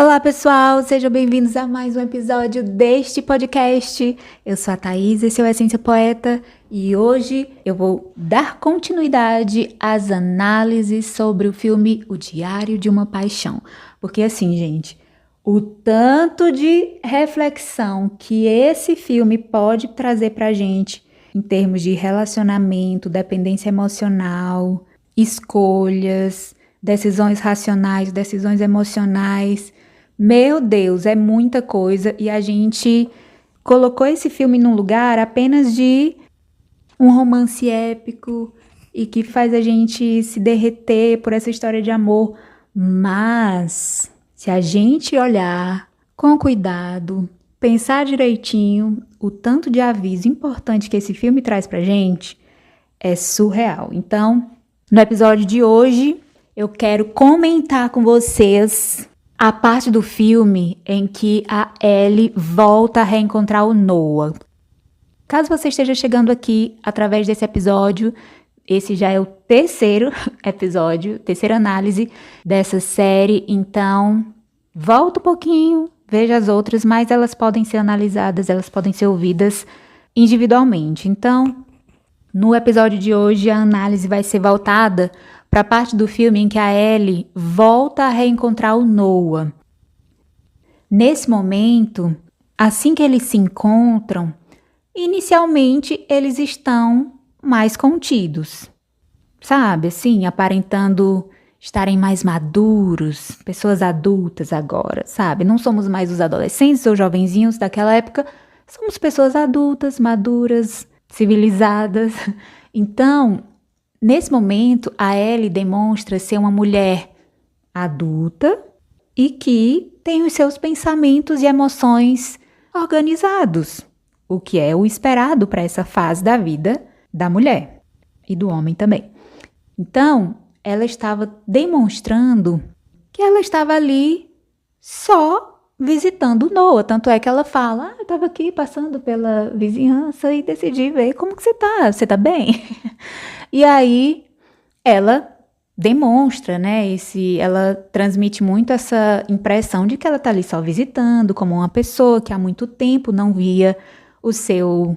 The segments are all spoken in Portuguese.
Olá pessoal, sejam bem-vindos a mais um episódio deste podcast. Eu sou a Thaís, esse é o Essência Poeta e hoje eu vou dar continuidade às análises sobre o filme O Diário de uma Paixão. Porque assim, gente, o tanto de reflexão que esse filme pode trazer pra gente em termos de relacionamento, dependência emocional, escolhas, decisões racionais, decisões emocionais. Meu Deus, é muita coisa e a gente colocou esse filme num lugar apenas de um romance épico e que faz a gente se derreter por essa história de amor. Mas, se a gente olhar com cuidado, pensar direitinho, o tanto de aviso importante que esse filme traz pra gente é surreal. Então, no episódio de hoje, eu quero comentar com vocês a parte do filme em que a Ellie volta a reencontrar o Noah. Caso você esteja chegando aqui através desse episódio, esse já é o terceiro episódio, terceira análise dessa série, então volta um pouquinho, veja as outras, mas elas podem ser analisadas, elas podem ser ouvidas individualmente. Então, no episódio de hoje, a análise vai ser voltada para a parte do filme em que a Ellie volta a reencontrar o Noah. Nesse momento, assim que eles se encontram, inicialmente eles estão mais contidos, sabe? Assim, aparentando estarem mais maduros, pessoas adultas agora, sabe? Não somos mais os adolescentes ou jovenzinhos daquela época, somos pessoas adultas, maduras, civilizadas. Então, nesse momento, a Ellie demonstra ser uma mulher adulta e que tem os seus pensamentos e emoções organizados, o que é o esperado para essa fase da vida da mulher e do homem também. Então, ela estava demonstrando que ela estava ali só visitando o Noah, tanto é que ela fala, eu estava aqui passando pela vizinhança e decidi ver como que você tá bem? E aí, ela demonstra, né, ela transmite muito essa impressão de que ela tá ali só visitando, como uma pessoa que há muito tempo não via o seu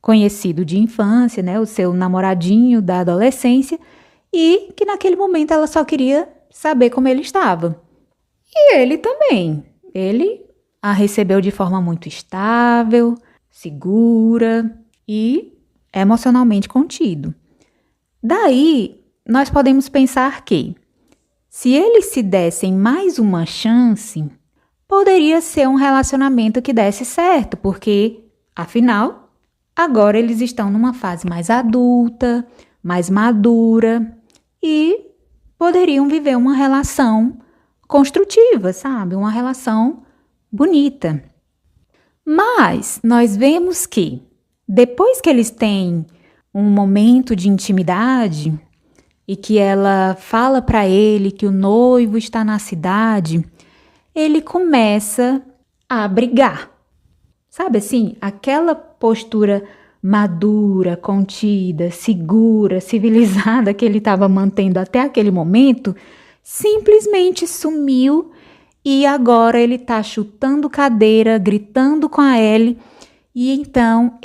conhecido de infância, né, o seu namoradinho da adolescência, e que naquele momento ela só queria saber como ele estava. E ele também. Ele a recebeu de forma muito estável, segura e emocionalmente contido. Daí, nós podemos pensar que, se eles se dessem mais uma chance, poderia ser um relacionamento que desse certo, porque, afinal, agora eles estão numa fase mais adulta, mais madura e poderiam viver uma relação construtiva, sabe? Uma relação bonita. Mas nós vemos que, depois que eles têm um momento de intimidade e que ela fala para ele que o noivo está na cidade, ele começa a brigar. Sabe assim, aquela postura madura, contida, segura, civilizada que ele estava mantendo até aquele momento, simplesmente sumiu e agora ele está chutando cadeira, gritando com a Ellie e então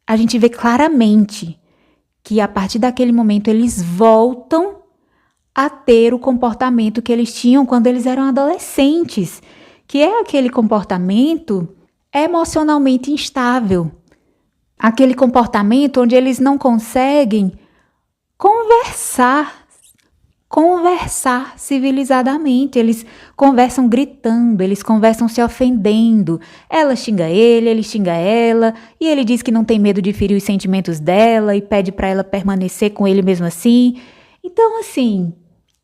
a gente vê claramente que a partir daquele momento eles voltam a ter o comportamento que eles tinham quando eles eram adolescentes, que é aquele comportamento emocionalmente instável, aquele comportamento onde eles não conseguem conversar civilizadamente, eles conversam gritando, eles conversam se ofendendo, ela xinga ele xinga ela, e ele diz que não tem medo de ferir os sentimentos dela e pede para ela permanecer com ele mesmo assim. Então, assim,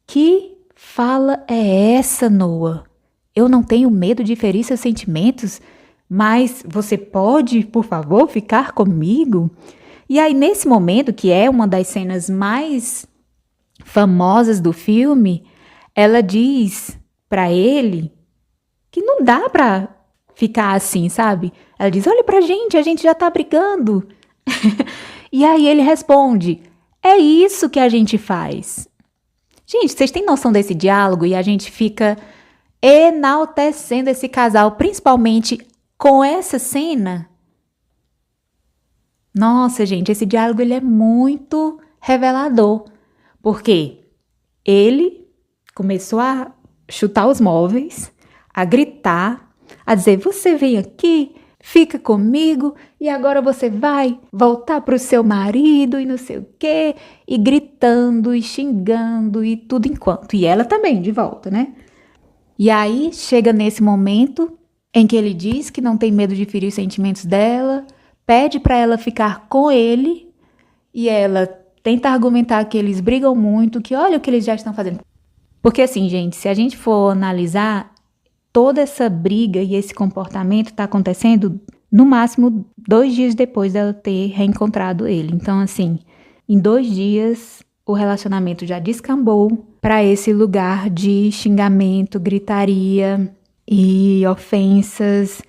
que fala é essa, Noah? Eu não tenho medo de ferir seus sentimentos, mas você pode, por favor, ficar comigo? E aí, nesse momento, que é uma das cenas mais famosas do filme, ela diz pra ele que não dá pra ficar assim, sabe? Ela diz, olha pra gente, a gente já tá brigando. E aí ele responde, é isso que a gente faz. Gente, vocês têm noção desse diálogo? E a gente fica enaltecendo esse casal, principalmente com essa cena. Nossa, gente, esse diálogo ele é muito revelador, porque ele começou a chutar os móveis, a gritar, a dizer: você vem aqui, fica comigo e agora você vai voltar para o seu marido e não sei o quê, e gritando e xingando e tudo enquanto. E ela também de volta, né? E aí chega nesse momento em que ele diz que não tem medo de ferir os sentimentos dela, pede para ela ficar com ele e ela tenta argumentar que eles brigam muito, que olha o que eles já estão fazendo. Porque assim, gente, se a gente for analisar, toda essa briga e esse comportamento está acontecendo no máximo 2 dias depois dela ter reencontrado ele. Então, assim, em 2 dias o relacionamento já descambou para esse lugar de xingamento, gritaria e ofensas,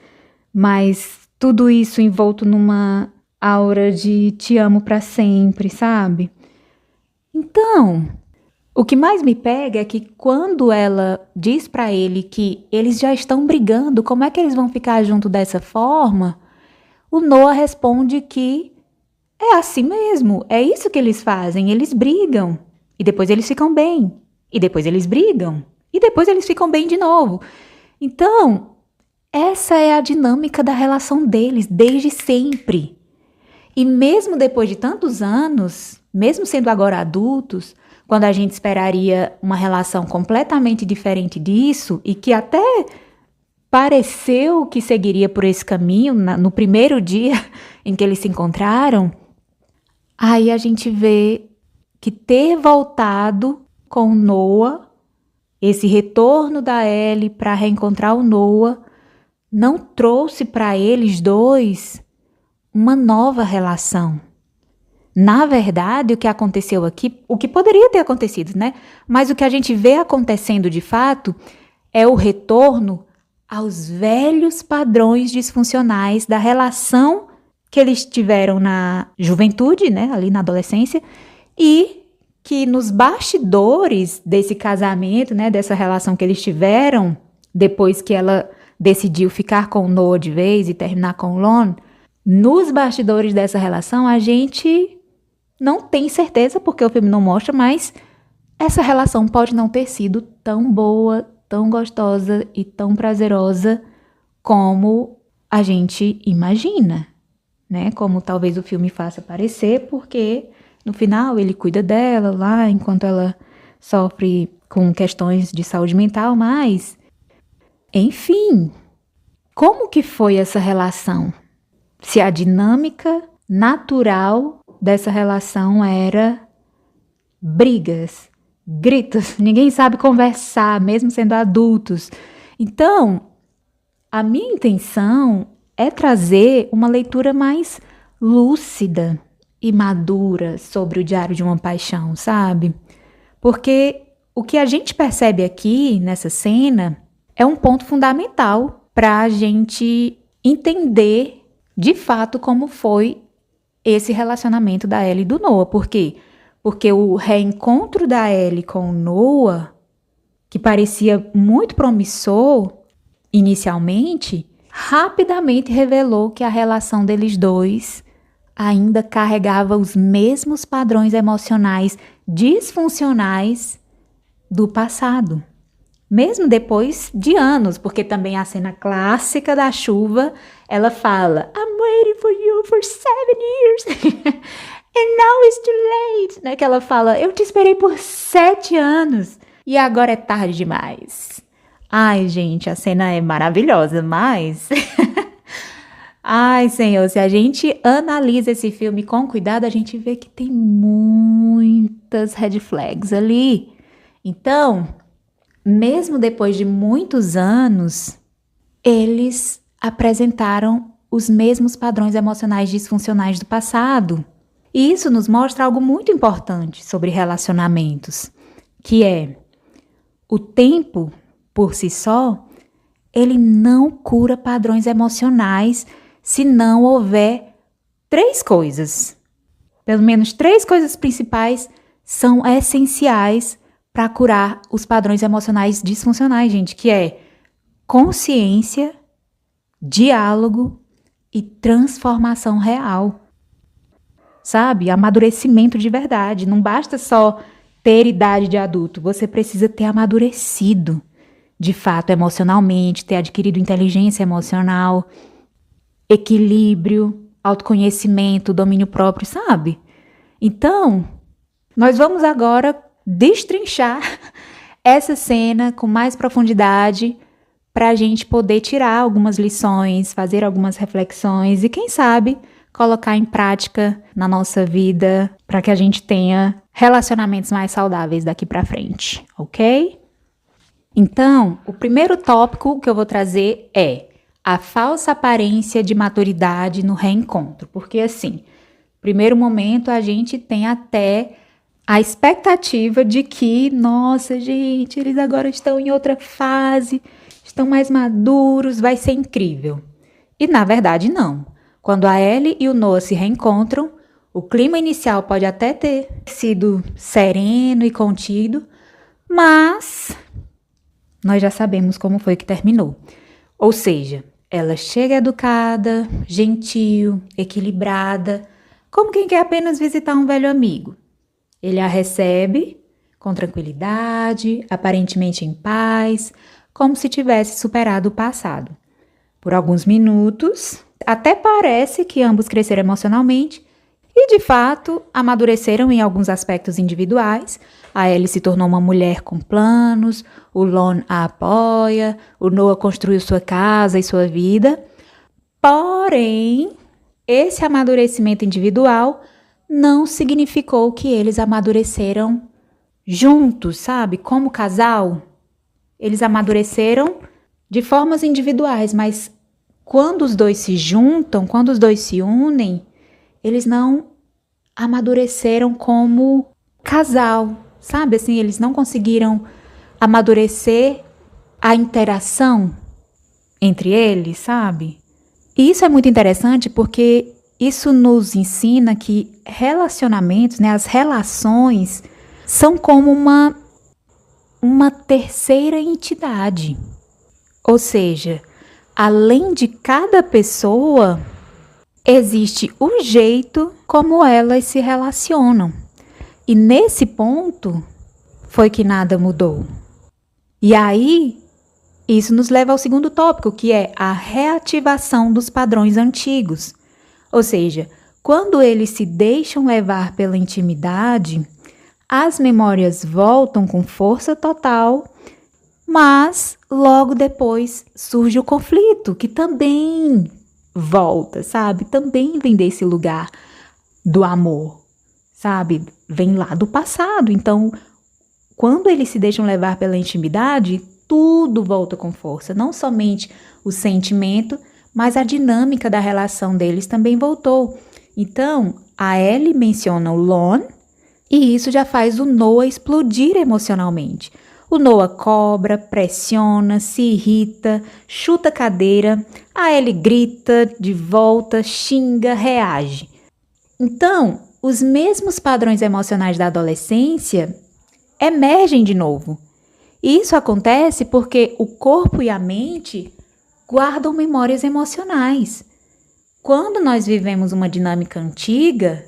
mas tudo isso envolto numa aura de te amo para sempre, sabe? Então, o que mais me pega é que quando ela diz para ele que eles já estão brigando, como é que eles vão ficar junto dessa forma? O Noah responde que é assim mesmo, é isso que eles fazem, eles brigam, e depois eles ficam bem, e depois eles brigam, e depois eles ficam bem de novo. Então, essa é a dinâmica da relação deles, desde sempre. E mesmo depois de tantos anos, mesmo sendo agora adultos, quando a gente esperaria uma relação completamente diferente disso, e que até pareceu que seguiria por esse caminho no primeiro dia em que eles se encontraram, aí a gente vê que ter voltado com o Noah, esse retorno da Ellie para reencontrar o Noah, não trouxe para eles dois uma nova relação. Na verdade, o que aconteceu aqui, o que poderia ter acontecido, né? Mas o que a gente vê acontecendo de fato é o retorno aos velhos padrões disfuncionais da relação que eles tiveram na juventude, né? Ali na adolescência, e que nos bastidores desse casamento, né? Dessa relação que eles tiveram, depois que ela decidiu ficar com o Noah de vez e terminar com o Lon, nos bastidores dessa relação a gente não tem certeza, porque o filme não mostra, mas essa relação pode não ter sido tão boa, tão gostosa e tão prazerosa como a gente imagina, né? Como talvez o filme faça parecer, porque no final ele cuida dela lá, enquanto ela sofre com questões de saúde mental, mas, enfim, como que foi essa relação? Se a dinâmica natural dessa relação era brigas, gritos, ninguém sabe conversar, mesmo sendo adultos. Então, a minha intenção é trazer uma leitura mais lúcida e madura sobre o Diário de uma Paixão, sabe? Porque o que a gente percebe aqui nessa cena é um ponto fundamental para a gente entender de fato como foi esse relacionamento da Ellie e do Noah. Por quê? Porque o reencontro da Ellie com o Noah, que parecia muito promissor inicialmente, rapidamente revelou que a relação deles dois ainda carregava os mesmos padrões emocionais disfuncionais do passado. Mesmo depois de anos, porque também a cena clássica da chuva, ela fala: I'm waiting for you for 7 years and now it's too late, né? Que ela fala: eu te esperei por 7 anos e agora é tarde demais. Ai, gente, a cena é maravilhosa, mas ai, Senhor, se a gente analisa esse filme com cuidado, a gente vê que tem muitas red flags ali. Então, mesmo depois de muitos anos, eles apresentaram os mesmos padrões emocionais disfuncionais do passado. E isso nos mostra algo muito importante sobre relacionamentos, que é o tempo, por si só, ele não cura padrões emocionais se não houver 3 coisas. Pelo menos 3 coisas principais são essenciais para curar os padrões emocionais disfuncionais, gente, que é consciência, diálogo e transformação real. Sabe? Amadurecimento de verdade. Não basta só ter idade de adulto, você precisa ter amadurecido, de fato, emocionalmente, ter adquirido inteligência emocional, equilíbrio, autoconhecimento, domínio próprio, sabe? Então, nós vamos agora destrinchar essa cena com mais profundidade para a gente poder tirar algumas lições, fazer algumas reflexões e, quem sabe, colocar em prática na nossa vida para que a gente tenha relacionamentos mais saudáveis daqui para frente, ok? Então, o primeiro tópico que eu vou trazer é a falsa aparência de maturidade no reencontro. Porque, assim, primeiro momento a gente tem até a expectativa de que, nossa, gente, eles agora estão em outra fase, estão mais maduros, vai ser incrível. E, na verdade, não. Quando a Ellie e o Noah se reencontram, o clima inicial pode até ter sido sereno e contido, mas nós já sabemos como foi que terminou. Ou seja, ela chega educada, gentil, equilibrada, como quem quer apenas visitar um velho amigo. Ele a recebe com tranquilidade, aparentemente em paz, como se tivesse superado o passado. Por alguns minutos, até parece que ambos cresceram emocionalmente e, de fato, amadureceram em alguns aspectos individuais. A Ellie se tornou uma mulher com planos, o Lon a apoia, o Noah construiu sua casa e sua vida. Porém, esse amadurecimento individual não significou que eles amadureceram juntos, sabe? Como casal. Eles amadureceram de formas individuais, mas quando os dois se juntam, quando os dois se unem, eles não amadureceram como casal, sabe? Assim, eles não conseguiram amadurecer a interação entre eles, sabe? E isso é muito interessante porque isso nos ensina que relacionamentos, né, as relações, são como uma terceira entidade. Ou seja, além de cada pessoa, existe o jeito como elas se relacionam. E nesse ponto foi que nada mudou. E aí, isso nos leva ao segundo tópico, que é a reativação dos padrões antigos. Ou seja, quando eles se deixam levar pela intimidade, as memórias voltam com força total, mas logo depois surge o conflito, que também volta, sabe? Também vem desse lugar do amor, sabe? Vem lá do passado. Então, quando eles se deixam levar pela intimidade, tudo volta com força. Não somente o sentimento, mas a dinâmica da relação deles também voltou. Então, a Ellie menciona o Lon, e isso já faz o Noah explodir emocionalmente. O Noah cobra, pressiona, se irrita, chuta a cadeira, a Ellie grita de volta, xinga, reage. Então, os mesmos padrões emocionais da adolescência emergem de novo. E isso acontece porque o corpo e a mente guardam memórias emocionais. Quando nós vivemos uma dinâmica antiga,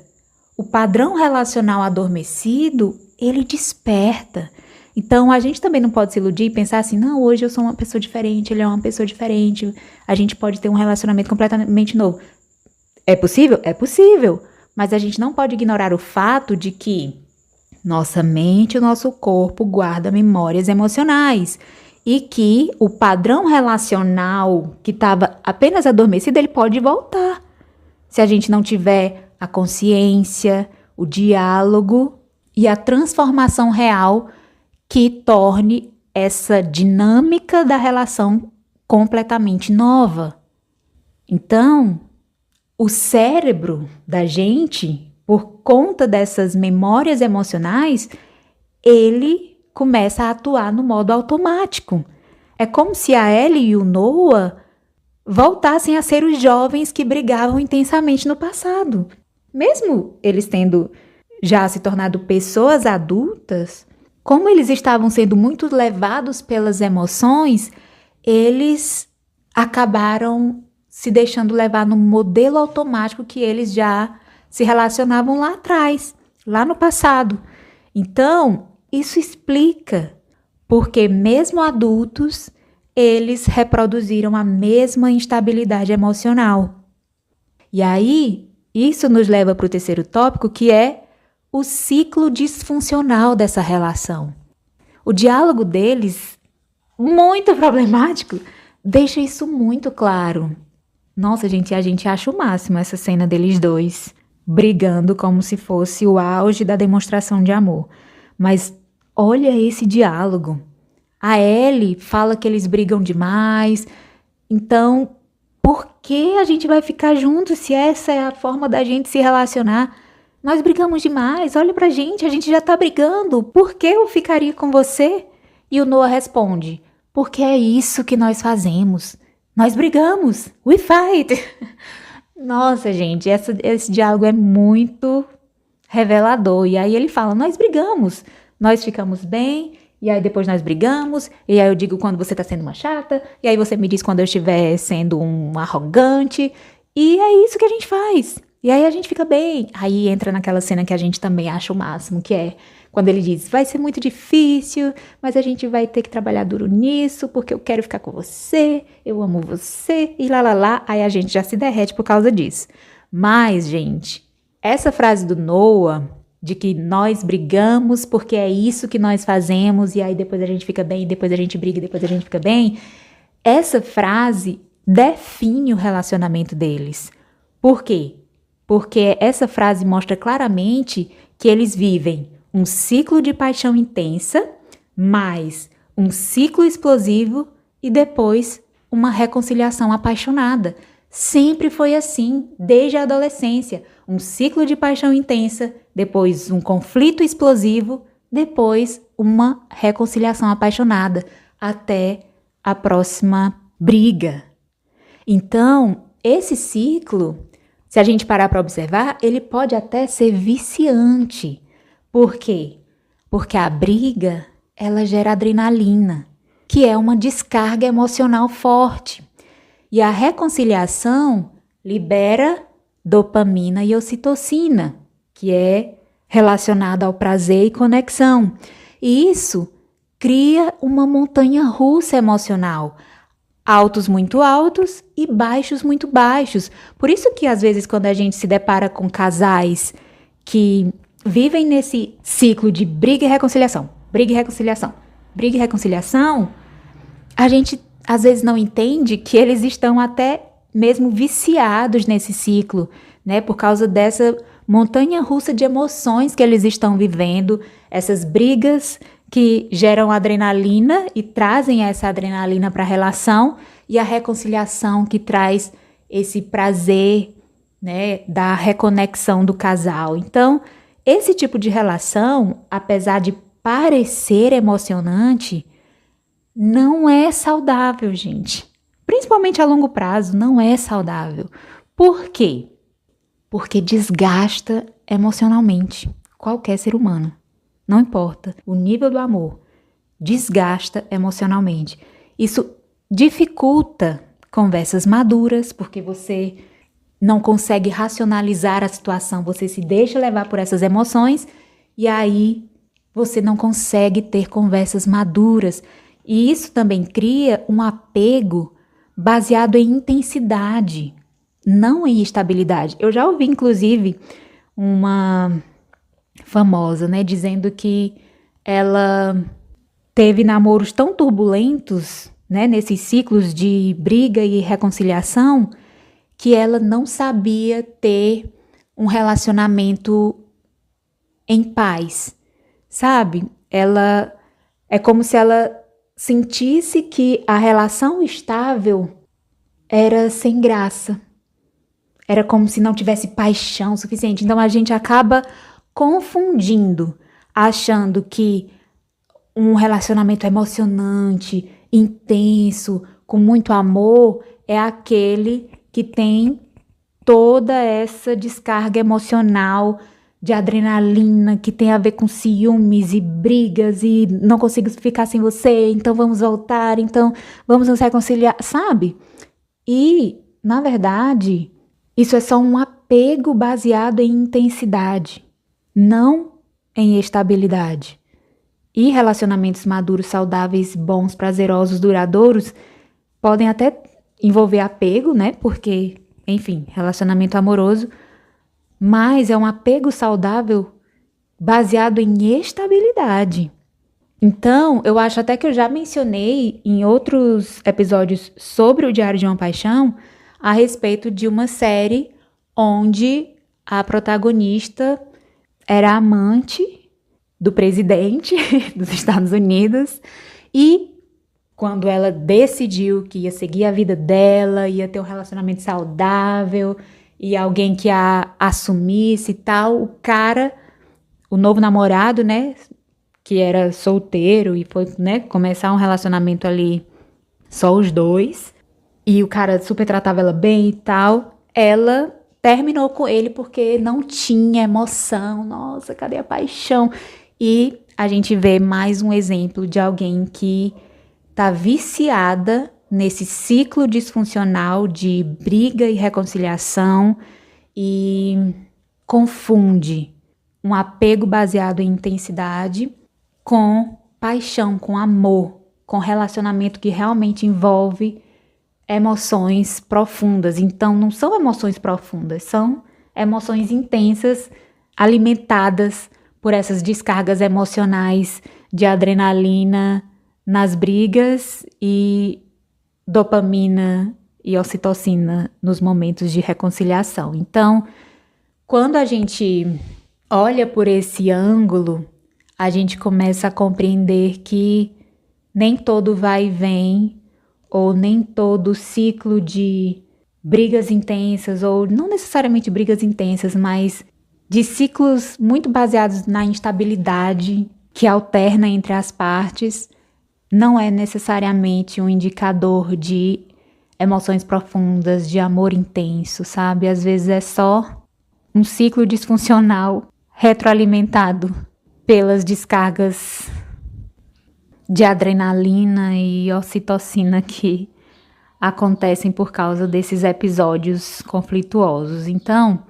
o padrão relacional adormecido, ele desperta. Então, a gente também não pode se iludir e pensar assim, não, hoje eu sou uma pessoa diferente, ele é uma pessoa diferente, a gente pode ter um relacionamento completamente novo. É possível? É possível. Mas a gente não pode ignorar o fato de que nossa mente e o nosso corpo guardam memórias emocionais. E que o padrão relacional que estava apenas adormecido, ele pode voltar. Se a gente não tiver a consciência, o diálogo e a transformação real que torne essa dinâmica da relação completamente nova. Então, o cérebro da gente, por conta dessas memórias emocionais, ele começa a atuar no modo automático. É como se a Ellie e o Noah voltassem a ser os jovens que brigavam intensamente no passado. Mesmo eles tendo já se tornado pessoas adultas, como eles estavam sendo muito levados pelas emoções, eles acabaram se deixando levar no modelo automático que eles já se relacionavam lá atrás, lá no passado. Então, isso explica porque mesmo adultos, eles reproduziram a mesma instabilidade emocional. E aí, isso nos leva para o terceiro tópico, que é o ciclo disfuncional dessa relação. O diálogo deles, muito problemático, deixa isso muito claro. Nossa, gente, a gente acha o máximo essa cena deles dois, brigando como se fosse o auge da demonstração de amor. Mas olha esse diálogo. A Ellie fala que eles brigam demais. Então, por que a gente vai ficar junto se essa é a forma da gente se relacionar? Nós brigamos demais, olha pra gente, a gente já tá brigando. Por que eu ficaria com você? E o Noah responde, porque é isso que nós fazemos. Nós brigamos, we fight. Nossa, gente, esse diálogo é muito revelador. E aí ele fala, nós brigamos, nós ficamos bem, e aí depois nós brigamos, e aí eu digo quando você tá sendo uma chata, e aí você me diz quando eu estiver sendo um arrogante, e é isso que a gente faz. E aí a gente fica bem. Aí entra naquela cena que a gente também acha o máximo, que é quando ele diz, vai ser muito difícil, mas a gente vai ter que trabalhar duro nisso, porque eu quero ficar com você, eu amo você, e lá. Aí a gente já se derrete por causa disso. Mas, gente, essa frase do Noah, de que nós brigamos porque é isso que nós fazemos, e aí depois a gente fica bem, depois a gente briga, depois a gente fica bem, essa frase define o relacionamento deles. Por quê? Porque essa frase mostra claramente que eles vivem um ciclo de paixão intensa, mais um ciclo explosivo e depois uma reconciliação apaixonada. Sempre foi assim, desde a adolescência. Um ciclo de paixão intensa, depois um conflito explosivo, depois uma reconciliação apaixonada, até a próxima briga. Então, esse ciclo, se a gente parar para observar, ele pode até ser viciante. Por quê? Porque a briga, ela gera adrenalina, que é uma descarga emocional forte. E a reconciliação libera dopamina e ocitocina, que é relacionada ao prazer e conexão. E isso cria uma montanha russa emocional. Altos muito altos e baixos muito baixos. Por isso que às vezes quando a gente se depara com casais que vivem nesse ciclo de briga e reconciliação, briga e reconciliação, briga e reconciliação, a gente às vezes não entende que eles estão até mesmo viciados nesse ciclo, né? Por causa dessa montanha russa de emoções que eles estão vivendo, essas brigas que geram adrenalina e trazem essa adrenalina para a relação, e a reconciliação que traz esse prazer, né, da reconexão do casal. Então, esse tipo de relação, apesar de parecer emocionante, não é saudável, gente. Principalmente a longo prazo, não é saudável. Por quê? Porque desgasta emocionalmente qualquer ser humano. Não importa o nível do amor, desgasta emocionalmente. Isso dificulta conversas maduras, porque você não consegue racionalizar a situação, você se deixa levar por essas emoções e aí você não consegue ter conversas maduras. E isso também cria um apego baseado em intensidade, não em estabilidade. Eu já ouvi, inclusive, uma famosa, né, dizendo que ela teve namoros tão turbulentos, né, nesses ciclos de briga e reconciliação, que ela não sabia ter um relacionamento em paz, sabe? Ela é como se ela sentisse que a relação estável era sem graça. Era como se não tivesse paixão suficiente. Então a gente acaba confundindo, achando que um relacionamento emocionante, intenso, com muito amor, é aquele que tem toda essa descarga emocional de adrenalina, que tem a ver com ciúmes e brigas e não consigo ficar sem você, então vamos voltar, então vamos nos reconciliar, sabe? E, na verdade, isso é só um apego baseado em intensidade, não em estabilidade. E relacionamentos maduros, saudáveis, bons, prazerosos, duradouros, podem até envolver apego, né? Porque, enfim, relacionamento amoroso, mas é um apego saudável baseado em estabilidade. Então, eu acho até que eu já mencionei em outros episódios sobre o Diário de uma Paixão a respeito de uma série onde a protagonista era amante do presidente dos Estados Unidos e quando ela decidiu que ia seguir a vida dela, ia ter um relacionamento saudável e alguém que a assumisse e tal, o cara, o novo namorado, né, que era solteiro e foi, né, começar um relacionamento ali só os dois, e o cara super tratava ela bem e tal, ela terminou com ele porque não tinha emoção, nossa, cadê a paixão? E a gente vê mais um exemplo de alguém que tá viciada nesse ciclo disfuncional de briga e reconciliação e confunde um apego baseado em intensidade com paixão, com amor, com relacionamento que realmente envolve emoções profundas. Então, não são emoções profundas, são emoções intensas, alimentadas por essas descargas emocionais de adrenalina nas brigas e dopamina e ocitocina nos momentos de reconciliação. Então, quando a gente olha por esse ângulo, a gente começa a compreender que nem todo vai e vem, ou nem todo ciclo de brigas intensas, ou não necessariamente brigas intensas, mas de ciclos muito baseados na instabilidade que alterna entre as partes, não é necessariamente um indicador de emoções profundas, de amor intenso, sabe? Às vezes é só um ciclo disfuncional retroalimentado pelas descargas de adrenalina e ocitocina que acontecem por causa desses episódios conflituosos. Então,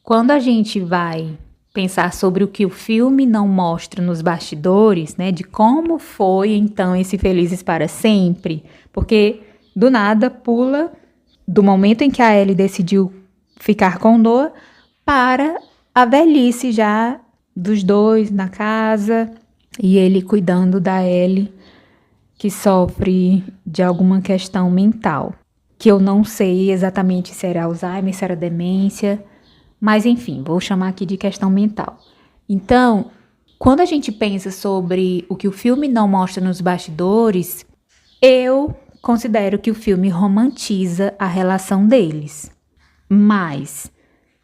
quando a gente vai pensar sobre o que o filme não mostra nos bastidores, né, de como foi então esse Felizes para Sempre, porque do nada pula do momento em que a Ellie decidiu ficar com Noah para a velhice já dos dois na casa e ele cuidando da Ellie, que sofre de alguma questão mental, que eu não sei exatamente se era Alzheimer, se era demência, mas enfim, vou chamar aqui de questão mental. Então, quando a gente pensa sobre o que o filme não mostra nos bastidores, eu considero que o filme romantiza a relação deles. Mas,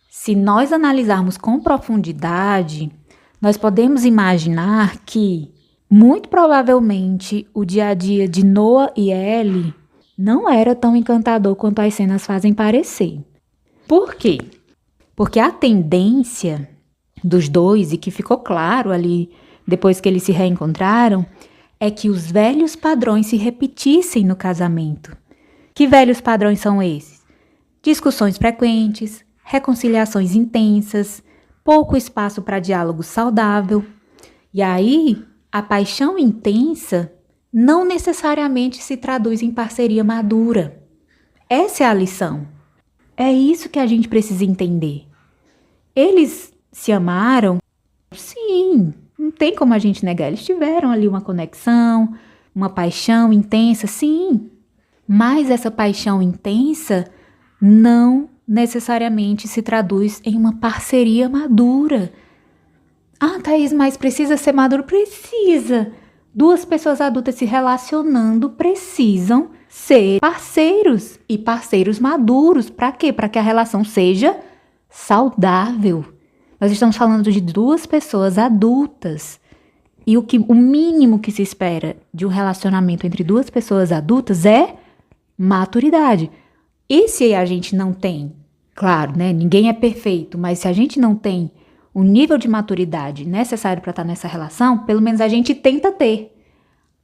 se nós analisarmos com profundidade, nós podemos imaginar que, muito provavelmente, o dia a dia de Noah e Ellie não era tão encantador quanto as cenas fazem parecer. Por quê? Porque a tendência dos dois, e que ficou claro ali depois que eles se reencontraram, é que os velhos padrões se repetissem no casamento. Que velhos padrões são esses? Discussões frequentes, reconciliações intensas, pouco espaço para diálogo saudável. E aí, a paixão intensa não necessariamente se traduz em parceria madura. Essa é a lição. É isso que a gente precisa entender. Eles se amaram? Sim, não tem como a gente negar. Eles tiveram ali uma conexão, uma paixão intensa, sim. Mas essa paixão intensa não necessariamente se traduz em uma parceria madura. Ah, Thaís, mas precisa ser maduro? Precisa. Duas pessoas adultas se relacionando precisam ser parceiros e parceiros maduros. Para quê? Para que a relação seja saudável. Nós estamos falando de duas pessoas adultas. E o mínimo que se espera de um relacionamento entre duas pessoas adultas é maturidade. E se a gente não tem, claro, né? Ninguém é perfeito, mas se a gente não tem o nível de maturidade necessário para estar nessa relação, pelo menos a gente tenta ter.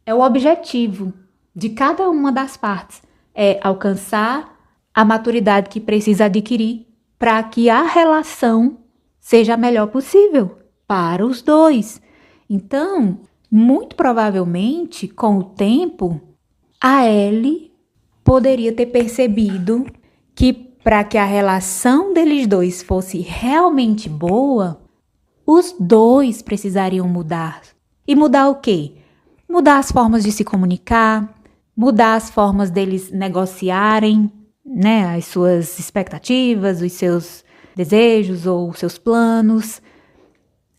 É o objetivo de cada uma das partes, é alcançar a maturidade que precisa adquirir para que a relação seja a melhor possível para os dois. Então, muito provavelmente, com o tempo, a Ellie poderia ter percebido que para que a relação deles dois fosse realmente boa, os dois precisariam mudar. E mudar o quê? Mudar as formas de se comunicar, mudar as formas deles negociarem, né, as suas expectativas, os seus desejos ou os seus planos.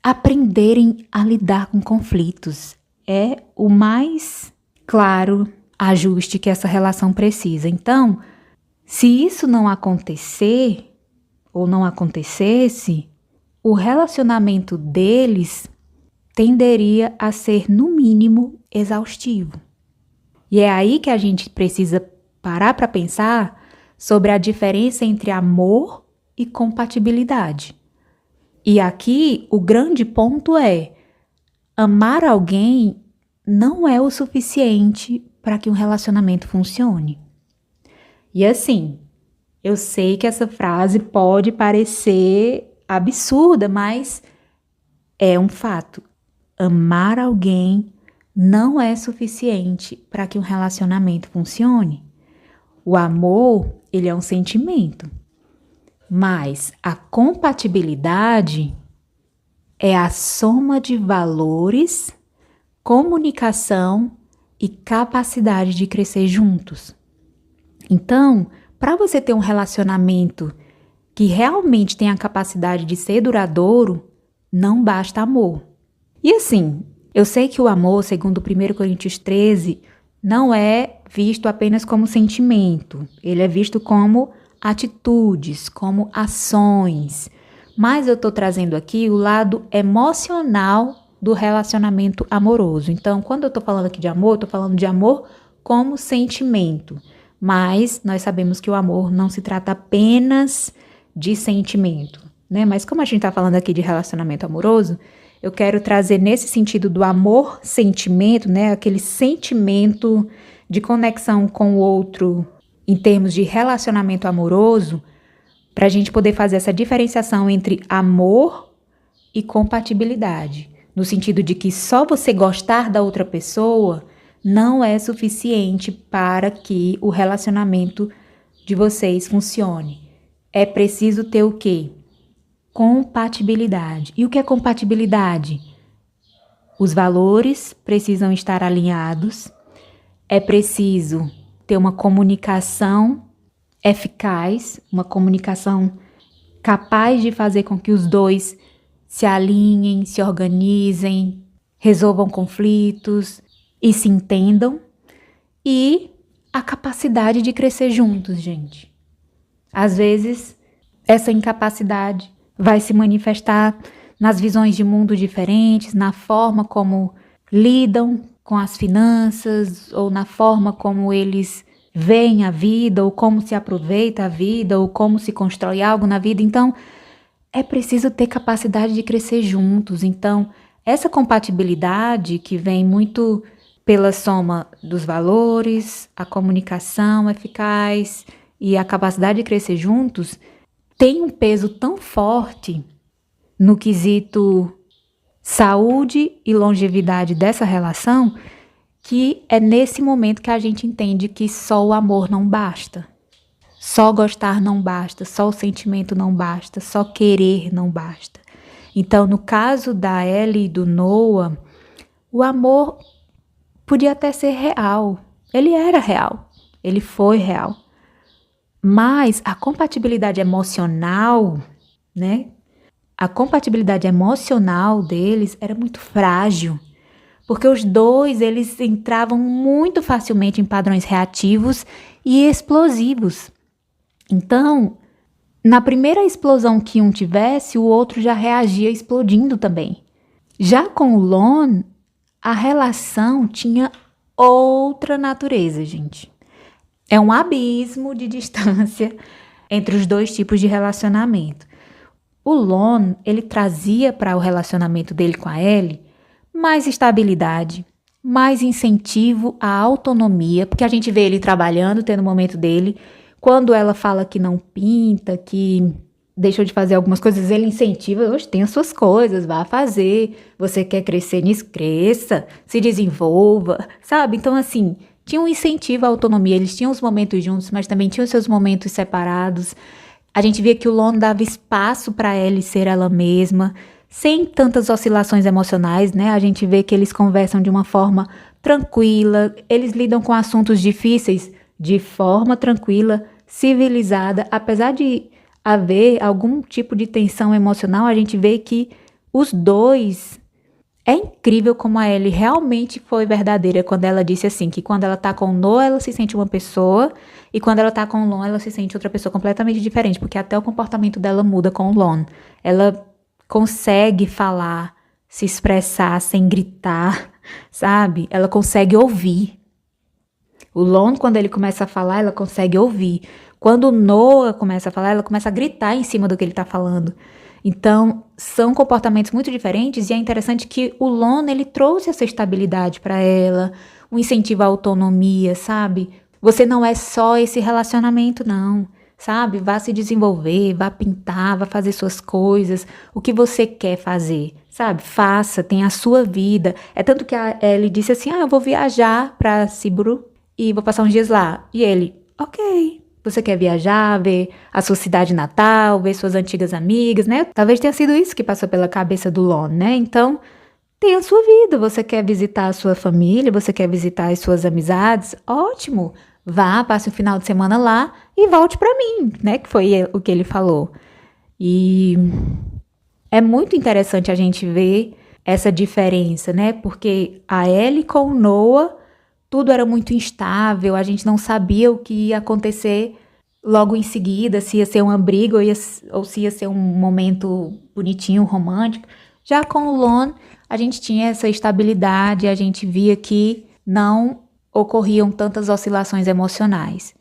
Aprenderem a lidar com conflitos é o mais claro ajuste que essa relação precisa. Então, se isso não acontecer ou não acontecesse, o relacionamento deles tenderia a ser, no mínimo, exaustivo. E é aí que a gente precisa parar para pensar sobre a diferença entre amor e compatibilidade. E aqui o grande ponto é: amar alguém não é o suficiente para que um relacionamento funcione. E assim, eu sei que essa frase pode parecer absurda, mas é um fato. Amar alguém não é suficiente para que um relacionamento funcione. O amor, ele é um sentimento, mas a compatibilidade é a soma de valores, comunicação e capacidade de crescer juntos. Então, para você ter um relacionamento que realmente tem a capacidade de ser duradouro, não basta amor. E assim, eu sei que o amor, segundo 1 Coríntios 13, não é visto apenas como sentimento. Ele é visto como atitudes, como ações. Mas eu estou trazendo aqui o lado emocional do relacionamento amoroso. Então, quando eu estou falando aqui de amor, eu estou falando de amor como sentimento. Mas nós sabemos que o amor não se trata apenas de sentimento, né? Mas como a gente está falando aqui de relacionamento amoroso, eu quero trazer nesse sentido do amor-sentimento, né? Aquele sentimento de conexão com o outro em termos de relacionamento amoroso, para a gente poder fazer essa diferenciação entre amor e compatibilidade. No sentido de que só você gostar da outra pessoa não é suficiente para que o relacionamento de vocês funcione. É preciso ter o quê? Compatibilidade. E o que é compatibilidade? Os valores precisam estar alinhados. É preciso ter uma comunicação eficaz, uma comunicação capaz de fazer com que os dois se alinhem, se organizem, resolvam conflitos e se entendam. E a capacidade de crescer juntos, gente. Às vezes, essa incapacidade vai se manifestar nas visões de mundo diferentes, na forma como lidam com as finanças, ou na forma como eles veem a vida, ou como se aproveita a vida, ou como se constrói algo na vida. Então, é preciso ter capacidade de crescer juntos. Então, essa compatibilidade que vem muito pela soma dos valores, a comunicação eficaz e a capacidade de crescer juntos, tem um peso tão forte no quesito saúde e longevidade dessa relação, que é nesse momento que a gente entende que só o amor não basta. Só gostar não basta, só o sentimento não basta, só querer não basta. Então, no caso da Ellie e do Noah, o amor podia até ser real. Ele era real, ele foi real. Mas a compatibilidade emocional, né? A compatibilidade emocional deles era muito frágil, porque os dois, eles entravam muito facilmente em padrões reativos e explosivos. Então, na primeira explosão que um tivesse, o outro já reagia explodindo também. Já com o Lon, a relação tinha outra natureza, gente. É um abismo de distância entre os dois tipos de relacionamento. o Lon, ele trazia para o relacionamento dele com a Ellie mais estabilidade, mais incentivo à autonomia, porque a gente vê ele trabalhando, tendo o momento dele. Quando ela fala que não pinta, que deixou de fazer algumas coisas, ele incentiva, hoje tem as suas coisas, vá fazer, você quer crescer nisso, cresça, se desenvolva, sabe? Então, assim, tinha um incentivo à autonomia, eles tinham os momentos juntos, mas também tinham seus momentos separados. A gente via que o Lon dava espaço para Ellie ser ela mesma, sem tantas oscilações emocionais, né? A gente vê que eles conversam de uma forma tranquila, eles lidam com assuntos difíceis de forma tranquila, civilizada, apesar de haver algum tipo de tensão emocional, a gente vê que os dois... É incrível como a Ellie realmente foi verdadeira quando ela disse assim, que quando ela tá com o Noah, ela se sente uma pessoa, e quando ela tá com o Lon, ela se sente outra pessoa completamente diferente, porque até o comportamento dela muda com o Lon. Ela consegue falar, se expressar sem gritar, sabe? Ela consegue ouvir. O Lon, quando ele começa a falar, ela consegue ouvir. Quando o Noah começa a falar, ela começa a gritar em cima do que ele tá falando. Então, são comportamentos muito diferentes e é interessante que o Lon, ele trouxe essa estabilidade para ela, um incentivo à autonomia, sabe? Você não é só esse relacionamento, não, sabe? Vá se desenvolver, vá pintar, vá fazer suas coisas, o que você quer fazer, sabe? Faça, tenha a sua vida. É tanto que ele disse assim, eu vou viajar para Ciburu e vou passar uns dias lá. E ele, ok. Você quer viajar, ver a sua cidade natal, ver suas antigas amigas, né? Talvez tenha sido isso que passou pela cabeça do Lon, né? Então, tem a sua vida. Você quer visitar a sua família, você quer visitar as suas amizades? Ótimo! Vá, passe o final de semana lá e volte para mim, né? Que foi o que ele falou. E é muito interessante a gente ver essa diferença, né? Porque a Ellie com o Noah, tudo era muito instável, a gente não sabia o que ia acontecer logo em seguida, se ia ser uma briga ou se ia ser um momento bonitinho, romântico. Já com o Lon, a gente tinha essa estabilidade, a gente via que não ocorriam tantas oscilações emocionais.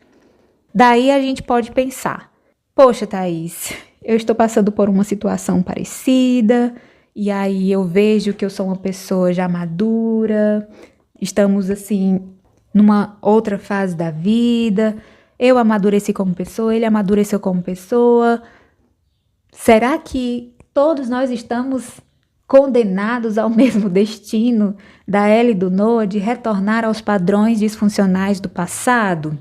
Daí a gente pode pensar, poxa, Thaís, eu estou passando por uma situação parecida, e aí eu vejo que eu sou uma pessoa já madura, estamos, assim, numa outra fase da vida. Eu amadureci como pessoa, ele amadureceu como pessoa. Será que todos nós estamos condenados ao mesmo destino da Ellie e do Noah de retornar aos padrões disfuncionais do passado?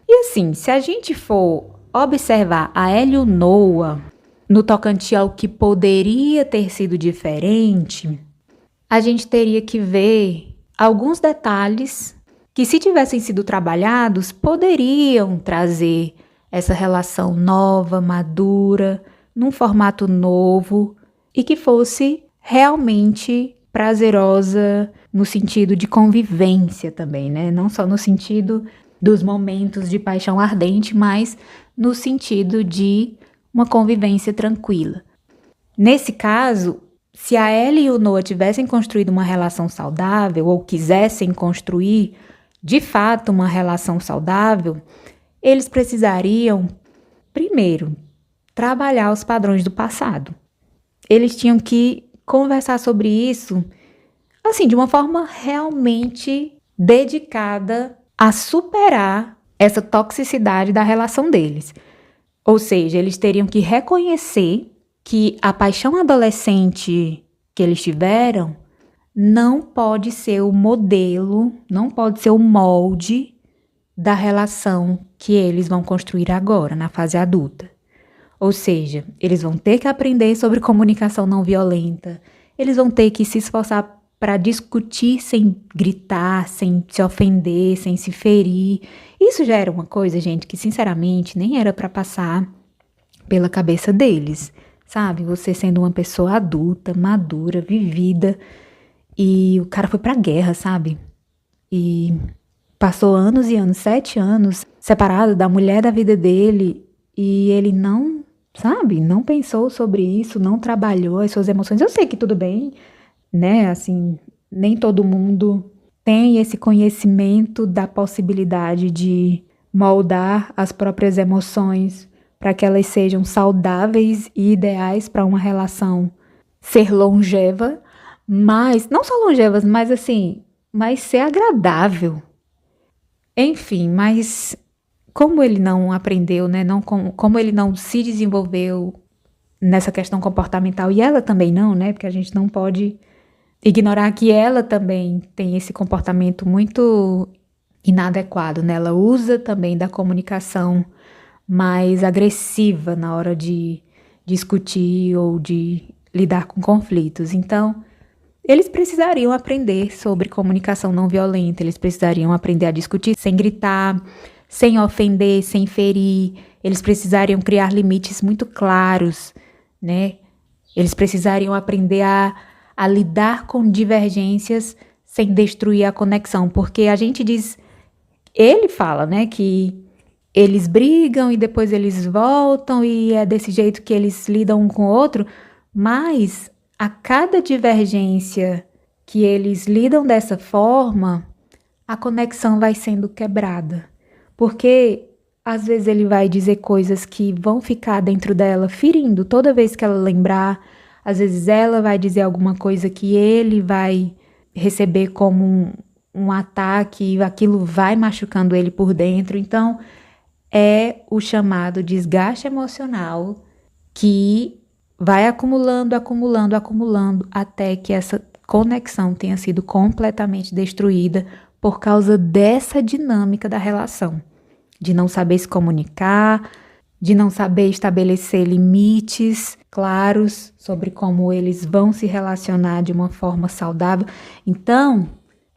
E assim, se a gente for observar a Ellie e o Noah no tocante ao que poderia ter sido diferente, a gente teria que ver alguns detalhes que, se tivessem sido trabalhados, poderiam trazer essa relação nova, madura, num formato novo e que fosse realmente prazerosa no sentido de convivência também, né? Não só no sentido dos momentos de paixão ardente, mas no sentido de uma convivência tranquila. Nesse caso, se a Ellie e o Noah tivessem construído uma relação saudável ou quisessem construir, de fato, uma relação saudável, eles precisariam, primeiro, trabalhar os padrões do passado. Eles tinham que conversar sobre isso, assim, de uma forma realmente dedicada a superar essa toxicidade da relação deles. Ou seja, eles teriam que reconhecer que a paixão adolescente que eles tiveram não pode ser o modelo, não pode ser o molde da relação que eles vão construir agora, na fase adulta. Ou seja, eles vão ter que aprender sobre comunicação não violenta, eles vão ter que se esforçar para discutir sem gritar, sem se ofender, sem se ferir. Isso já era uma coisa, gente, que sinceramente nem era para passar pela cabeça deles, sabe? Você sendo uma pessoa adulta, madura, vivida, e o cara foi pra guerra, sabe? E passou anos e anos, 7 anos, separado da mulher da vida dele, e ele não, sabe? Não pensou sobre isso, não trabalhou as suas emoções. Eu sei que tudo bem, né? Assim, nem todo mundo tem esse conhecimento da possibilidade de moldar as próprias emoções para que elas sejam saudáveis e ideais para uma relação ser longeva, mas não só longevas, mas assim, mas ser agradável. Enfim, mas como ele não aprendeu, né? Como ele não se desenvolveu nessa questão comportamental, e ela também não, né? Porque a gente não pode ignorar que ela também tem esse comportamento muito inadequado, né? Ela usa também da comunicação mais agressiva na hora de discutir ou de lidar com conflitos. Então, eles precisariam aprender sobre comunicação não violenta, eles precisariam aprender a discutir sem gritar, sem ofender, sem ferir. Eles precisariam criar limites muito claros, né? Eles precisariam aprender a lidar com divergências sem destruir a conexão, porque a gente diz, ele fala, né, que eles brigam e depois eles voltam e é desse jeito que eles lidam um com o outro, mas a cada divergência que eles lidam dessa forma, a conexão vai sendo quebrada. Porque às vezes ele vai dizer coisas que vão ficar dentro dela ferindo toda vez que ela lembrar. Às vezes ela vai dizer alguma coisa que ele vai receber como um ataque e aquilo vai machucando ele por dentro. Então, é o chamado desgaste emocional que vai acumulando até que essa conexão tenha sido completamente destruída por causa dessa dinâmica da relação, de não saber se comunicar, de não saber estabelecer limites claros sobre como eles vão se relacionar de uma forma saudável. Então,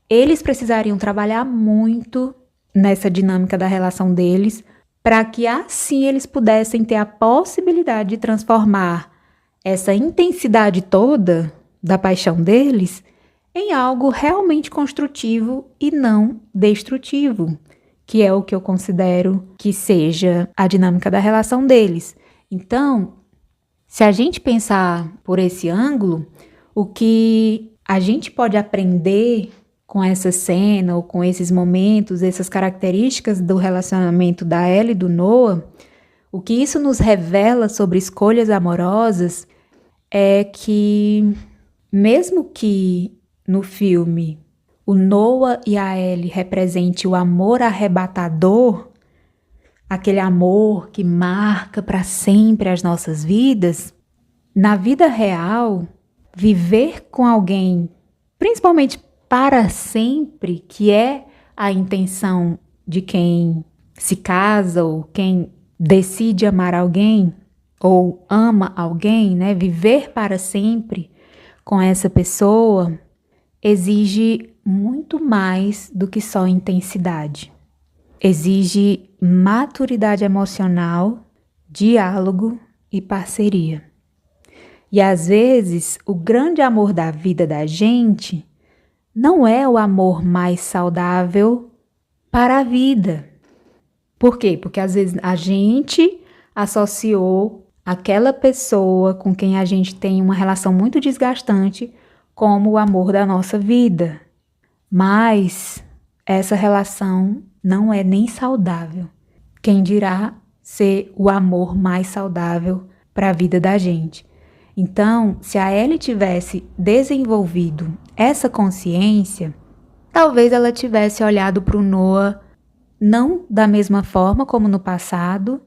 eles precisariam trabalhar muito nessa dinâmica da relação deles, para que assim eles pudessem ter a possibilidade de transformar essa intensidade toda da paixão deles em algo realmente construtivo e não destrutivo, que é o que eu considero que seja a dinâmica da relação deles. Então, se a gente pensar por esse ângulo, o que a gente pode aprender com essa cena ou com esses momentos, essas características do relacionamento da Ellie e do Noah, o que isso nos revela sobre escolhas amorosas é que, mesmo que no filme o Noah e a Ellie representem o amor arrebatador, aquele amor que marca para sempre as nossas vidas, na vida real, viver com alguém, principalmente para sempre, que é a intenção de quem se casa ou quem decide amar alguém ou ama alguém, né? Viver para sempre com essa pessoa exige muito mais do que só intensidade. Exige maturidade emocional, diálogo e parceria. E às vezes, o grande amor da vida da gente não é o amor mais saudável para a vida. Por quê? Porque às vezes a gente associou aquela pessoa com quem a gente tem uma relação muito desgastante como o amor da nossa vida. Mas essa relação não é nem saudável. Quem dirá ser o amor mais saudável para a vida da gente? Então, se a Ellie tivesse desenvolvido essa consciência, talvez ela tivesse olhado para o Noah não da mesma forma como no passado,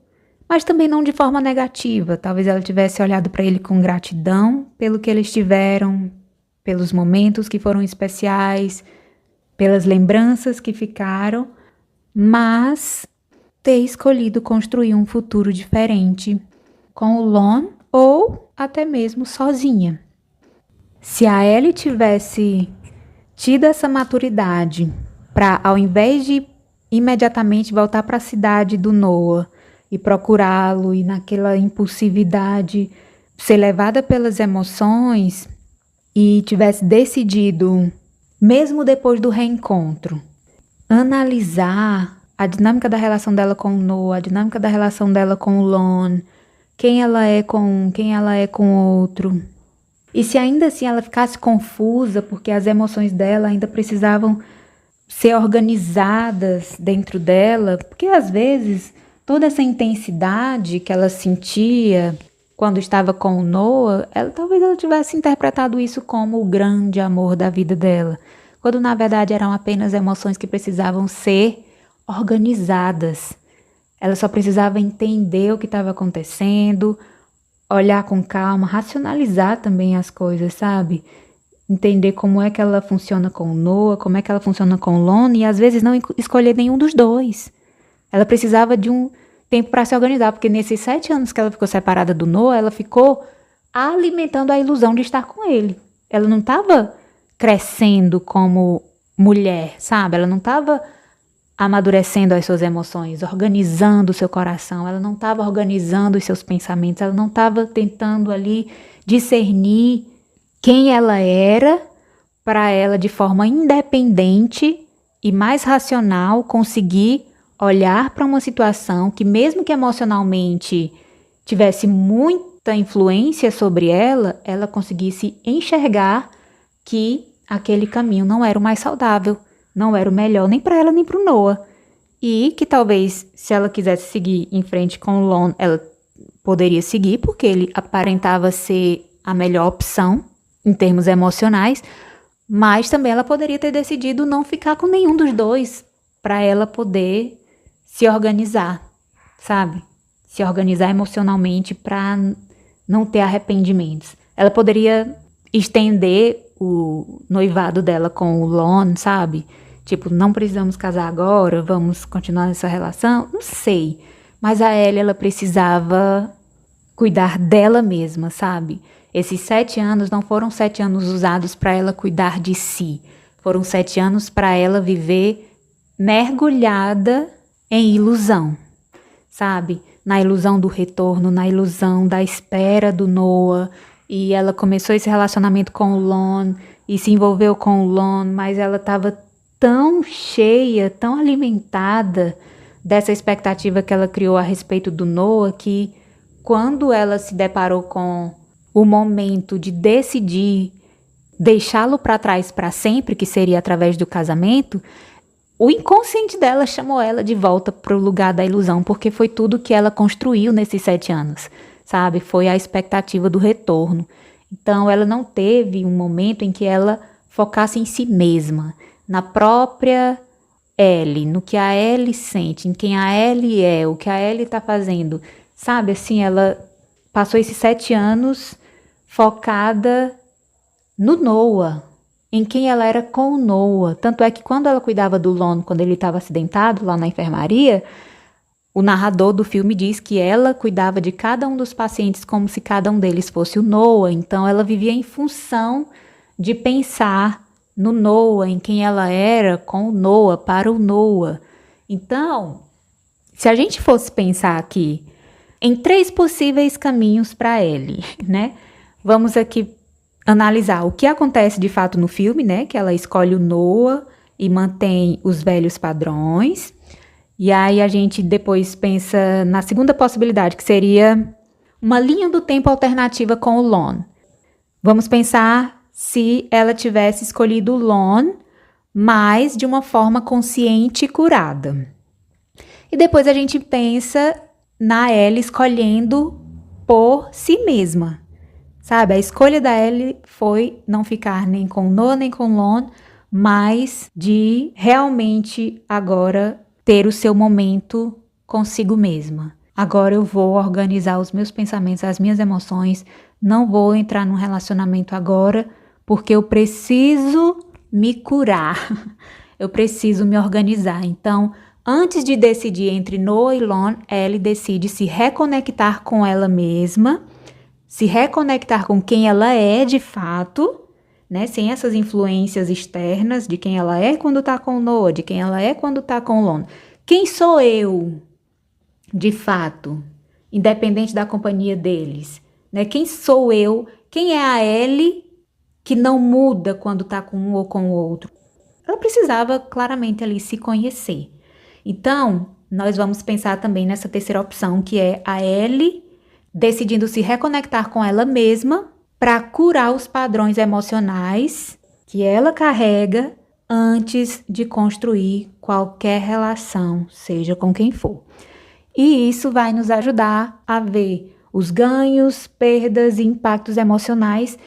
mas também não de forma negativa. Talvez ela tivesse olhado para ele com gratidão pelo que eles tiveram, pelos momentos que foram especiais, pelas lembranças que ficaram, mas ter escolhido construir um futuro diferente com o Lon ou até mesmo sozinha. Se a Ellie tivesse tido essa maturidade para, ao invés de imediatamente voltar para a cidade do Noah e procurá-lo e naquela impulsividade ser levada pelas emoções e tivesse decidido, mesmo depois do reencontro, analisar a dinâmica da relação dela com o Noah, a dinâmica da relação dela com o Lon, quem ela é com um, quem ela é com o outro. E se ainda assim ela ficasse confusa, porque as emoções dela ainda precisavam ser organizadas dentro dela, porque às vezes toda essa intensidade que ela sentia quando estava com o Noah, talvez ela tivesse interpretado isso como o grande amor da vida dela, quando na verdade eram apenas emoções que precisavam ser organizadas. Ela só precisava entender o que estava acontecendo, olhar com calma, racionalizar também as coisas, sabe? Entender como é que ela funciona com o Noah, como é que ela funciona com o Lon, e às vezes não escolher nenhum dos dois. Ela precisava de um tempo para se organizar, porque nesses 7 anos que ela ficou separada do Noah, ela ficou alimentando a ilusão de estar com ele. Ela não estava crescendo como mulher, sabe? Ela não estava amadurecendo as suas emoções, organizando o seu coração, ela não estava organizando os seus pensamentos, ela não estava tentando ali discernir quem ela era para ela, de forma independente e mais racional, conseguir olhar para uma situação que, mesmo que emocionalmente tivesse muita influência sobre ela, ela conseguisse enxergar que aquele caminho não era o mais saudável, não era o melhor nem para ela nem para o Noah. E que talvez, se ela quisesse seguir em frente com o Lon, ela poderia seguir, porque ele aparentava ser a melhor opção em termos emocionais, mas também ela poderia ter decidido não ficar com nenhum dos dois, para ela poder se organizar, sabe? Se organizar emocionalmente para não ter arrependimentos. Ela poderia estender o noivado dela com o Lon, sabe? Tipo, não precisamos casar agora, vamos continuar nessa relação? Não sei. Mas a Ellie, ela precisava cuidar dela mesma, sabe? Esses 7 anos não foram 7 anos usados para ela cuidar de si. Foram 7 anos para ela viver mergulhada em ilusão, sabe? Na ilusão do retorno, na ilusão da espera do Noah. E ela começou esse relacionamento com o Lon e se envolveu com o Lon, mas ela estava tão cheia, tão alimentada dessa expectativa que ela criou a respeito do Noah, que quando ela se deparou com o momento de decidir deixá-lo para trás para sempre, que seria através do casamento, o inconsciente dela chamou ela de volta para o lugar da ilusão, porque foi tudo que ela construiu nesses 7 anos, sabe? Foi a expectativa do retorno. Então, ela não teve um momento em que ela focasse em si mesma, na própria Ellie, no que a Ellie sente, em quem a Ellie é, o que a Ellie está fazendo. Sabe, assim, ela passou esses 7 anos focada no Noah, em quem ela era com o Noah. Tanto é que quando ela cuidava do Lon, quando ele estava acidentado lá na enfermaria, o narrador do filme diz que ela cuidava de cada um dos pacientes como se cada um deles fosse o Noah. Então, ela vivia em função de pensar no Noah, em quem ela era com o Noah, para o Noah. Então, se a gente fosse pensar aqui em 3 possíveis caminhos para Ellie, né? Vamos aqui analisar o que acontece de fato no filme, né? Que ela escolhe o Noah e mantém os velhos padrões. E aí a gente depois pensa na segunda possibilidade, que seria uma linha do tempo alternativa com o Lon. Vamos pensar se ela tivesse escolhido o Lon, mas de uma forma consciente e curada. E depois a gente pensa na Ellie escolhendo por si mesma. Sabe, a escolha da Ellie foi não ficar nem com Noah nem com Lon, mas de realmente agora ter o seu momento consigo mesma. Agora eu vou organizar os meus pensamentos, as minhas emoções, não vou entrar num relacionamento agora, porque eu preciso me curar, eu preciso me organizar. Então, antes de decidir entre Noah e Lon, Ellie decide se reconectar com ela mesma, se reconectar com quem ela é de fato, né? Sem essas influências externas de quem ela é quando tá com o Noah, de quem ela é quando tá com o Lon. Quem sou eu, de fato, independente da companhia deles? Né? Quem sou eu? Quem é a Ellie que não muda quando tá com um ou com o outro? Ela precisava claramente ali se conhecer. Então, nós vamos pensar também nessa terceira opção, que é a Ellie decidindo se reconectar com ela mesma para curar os padrões emocionais que ela carrega antes de construir qualquer relação, seja com quem for. E isso vai nos ajudar a ver os ganhos, perdas e impactos emocionais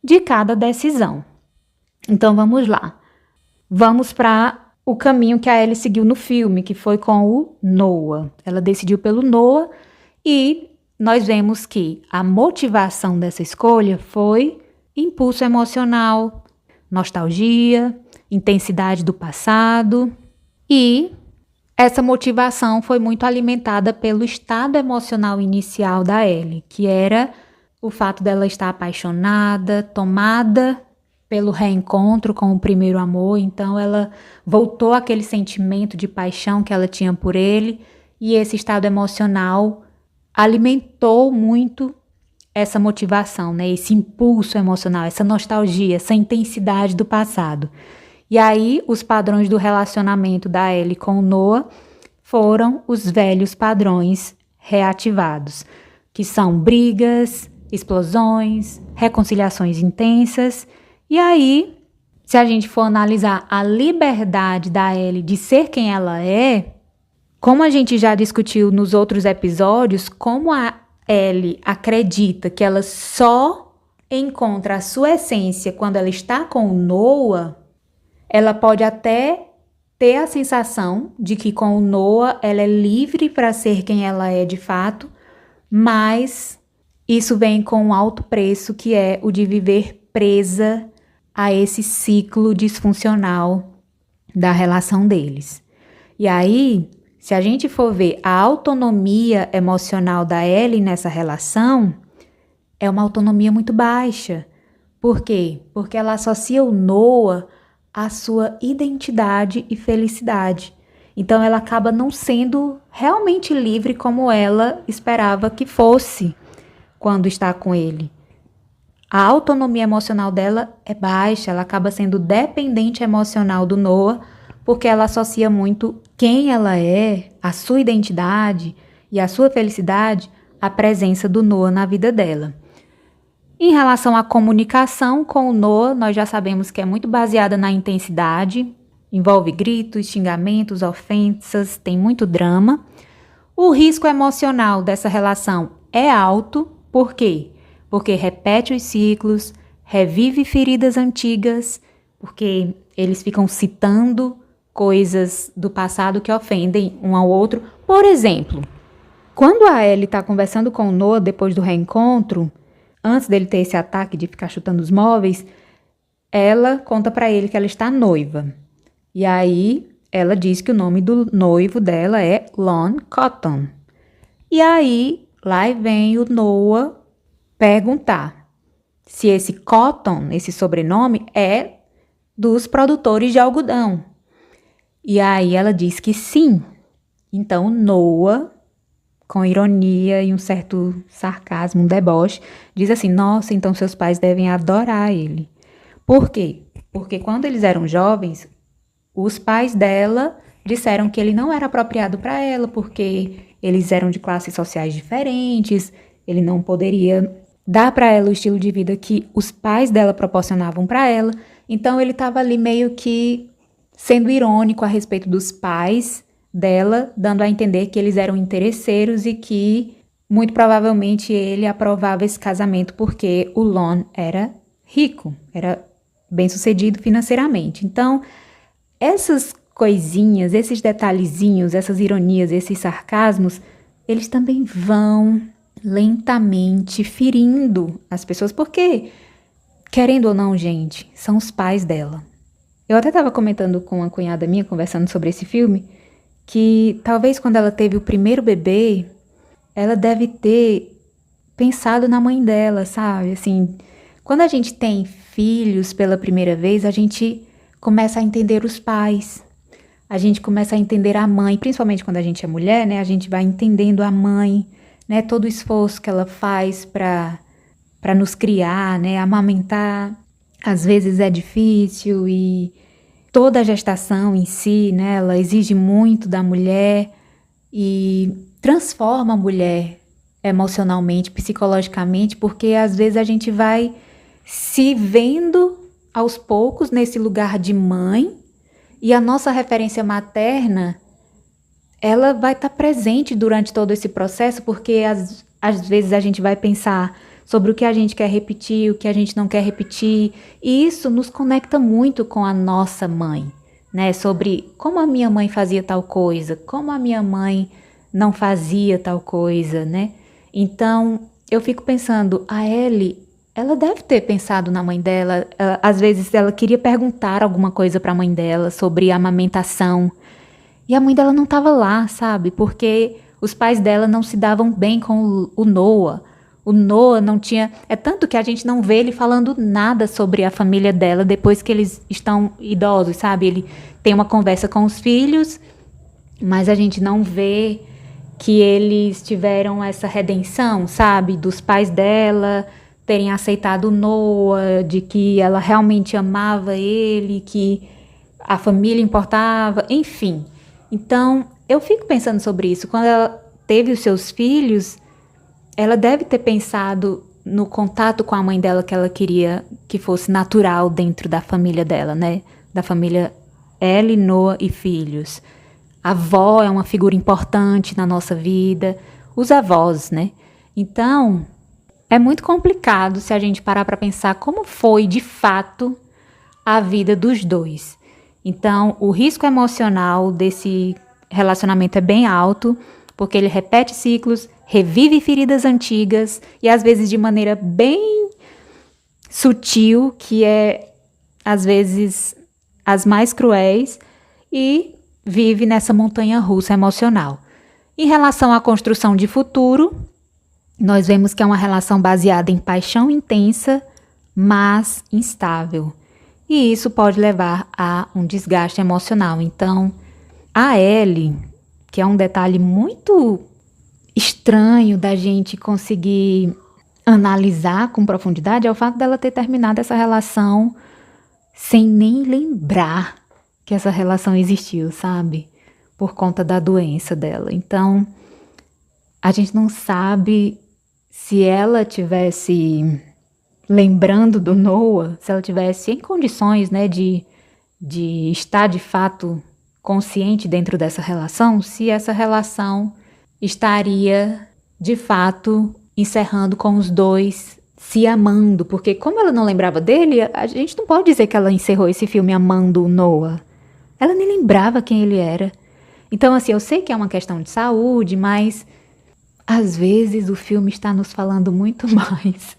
de cada decisão. Então vamos lá. Vamos para o caminho que a Ellie seguiu no filme, que foi com o Noah. Ela decidiu pelo Noah e nós vemos que a motivação dessa escolha foi impulso emocional, nostalgia, intensidade do passado, e essa motivação foi muito alimentada pelo estado emocional inicial da Ellie, que era o fato dela estar apaixonada, tomada pelo reencontro com o primeiro amor. Então ela voltou àquele sentimento de paixão que ela tinha por ele, e esse estado emocional alimentou muito essa motivação, né? Esse impulso emocional, essa nostalgia, essa intensidade do passado. E aí os padrões do relacionamento da Ellie com o Noah foram os velhos padrões reativados, que são brigas, explosões, reconciliações intensas. E aí, se a gente for analisar a liberdade da Ellie de ser quem ela é, como a gente já discutiu nos outros episódios, como a Ellie acredita que ela só encontra a sua essência quando ela está com o Noah, ela pode até ter a sensação de que com o Noah ela é livre para ser quem ela é de fato, mas isso vem com um alto preço, que é o de viver presa a esse ciclo disfuncional da relação deles. E aí, se a gente for ver a autonomia emocional da Ellie nessa relação, é uma autonomia muito baixa. Por quê? Porque ela associa o Noah à sua identidade e felicidade. Então ela acaba não sendo realmente livre como ela esperava que fosse quando está com ele. A autonomia emocional dela é baixa, ela acaba sendo dependente emocional do Noah, porque ela associa muito quem ela é, a sua identidade e a sua felicidade à presença do Noah na vida dela. Em relação à comunicação com o Noah, nós já sabemos que é muito baseada na intensidade, envolve gritos, xingamentos, ofensas, tem muito drama. O risco emocional dessa relação é alto, por quê? Porque repete os ciclos, revive feridas antigas, porque eles ficam citando coisas do passado que ofendem um ao outro. Por exemplo, quando a Ellie está conversando com o Noah depois do reencontro, antes dele ter esse ataque de ficar chutando os móveis, ela conta para ele que ela está noiva. E aí ela diz que o nome do noivo dela é Lon Cotton. E aí lá vem o Noah perguntar se esse Cotton, esse sobrenome, é dos produtores de algodão. E aí ela diz que sim. Então Noah, com ironia e um certo sarcasmo, um deboche, diz assim: nossa, então seus pais devem adorar ele. Por quê? Porque quando eles eram jovens, os pais dela disseram que ele não era apropriado para ela, porque eles eram de classes sociais diferentes, ele não poderia dar para ela o estilo de vida que os pais dela proporcionavam para ela. Então ele estava ali meio que sendo irônico a respeito dos pais dela, dando a entender que eles eram interesseiros e que muito provavelmente ele aprovava esse casamento porque o Lon era rico, era bem-sucedido financeiramente. Então, essas coisinhas, esses detalhezinhos, essas ironias, esses sarcasmos, eles também vão lentamente ferindo as pessoas, porque, querendo ou não, gente, são os pais dela. Eu até estava comentando com uma cunhada minha, conversando sobre esse filme, que talvez quando ela teve o primeiro bebê, ela deve ter pensado na mãe dela, sabe? Assim, quando a gente tem filhos pela primeira vez, a gente começa a entender os pais, a gente começa a entender a mãe, principalmente quando a gente é mulher, né? A gente vai entendendo a mãe, né? Todo o esforço que ela faz para nos criar, né? Amamentar, às vezes é difícil, e toda a gestação em si, né? Ela exige muito da mulher e transforma a mulher emocionalmente, psicologicamente, porque às vezes a gente vai se vendo aos poucos nesse lugar de mãe, e a nossa referência materna ela vai estar presente durante todo esse processo, porque às vezes a gente vai pensar sobre o que a gente quer repetir, o que a gente não quer repetir, e isso nos conecta muito com a nossa mãe, né? Sobre como a minha mãe fazia tal coisa, como a minha mãe não fazia tal coisa, né? Então, eu fico pensando, a Ellie, ela deve ter pensado na mãe dela, às vezes ela queria perguntar alguma coisa para a mãe dela sobre a amamentação, e a mãe dela não estava lá, sabe? Porque os pais dela não se davam bem com o Noah. O Noah não tinha... É tanto que a gente não vê ele falando nada sobre a família dela depois que eles estão idosos, sabe? Ele tem uma conversa com os filhos, mas a gente não vê que eles tiveram essa redenção, sabe? Dos pais dela terem aceitado o Noah, de que ela realmente amava ele, que a família importava, enfim. Então, eu fico pensando sobre isso. Quando ela teve os seus filhos, ela deve ter pensado no contato com a mãe dela que ela queria que fosse natural dentro da família dela, né? Da família Ellie, Noah e filhos. A avó é uma figura importante na nossa vida. Os avós, né? Então, é muito complicado se a gente parar para pensar como foi, de fato, a vida dos dois. Então, o risco emocional desse relacionamento é bem alto, porque ele repete ciclos, revive feridas antigas e às vezes de maneira bem sutil, que é às vezes as mais cruéis, e vive nessa montanha-russa emocional. Em relação à construção de futuro, nós vemos que é uma relação baseada em paixão intensa, mas instável. E isso pode levar a um desgaste emocional. Então, a Ellie, que é um detalhe muito estranho da gente conseguir analisar com profundidade, é o fato dela ter terminado essa relação sem nem lembrar que essa relação existiu, sabe? Por conta da doença dela. Então, a gente não sabe se ela tivesse lembrando do Noah, se ela tivesse em condições, né, de estar de fato consciente dentro dessa relação, se essa relação estaria de fato encerrando com os dois se amando, porque como ela não lembrava dele, a gente não pode dizer que ela encerrou esse filme amando o Noah. Ela nem lembrava quem ele era. Então, assim, eu sei que é uma questão de saúde, mas às vezes o filme está nos falando muito mais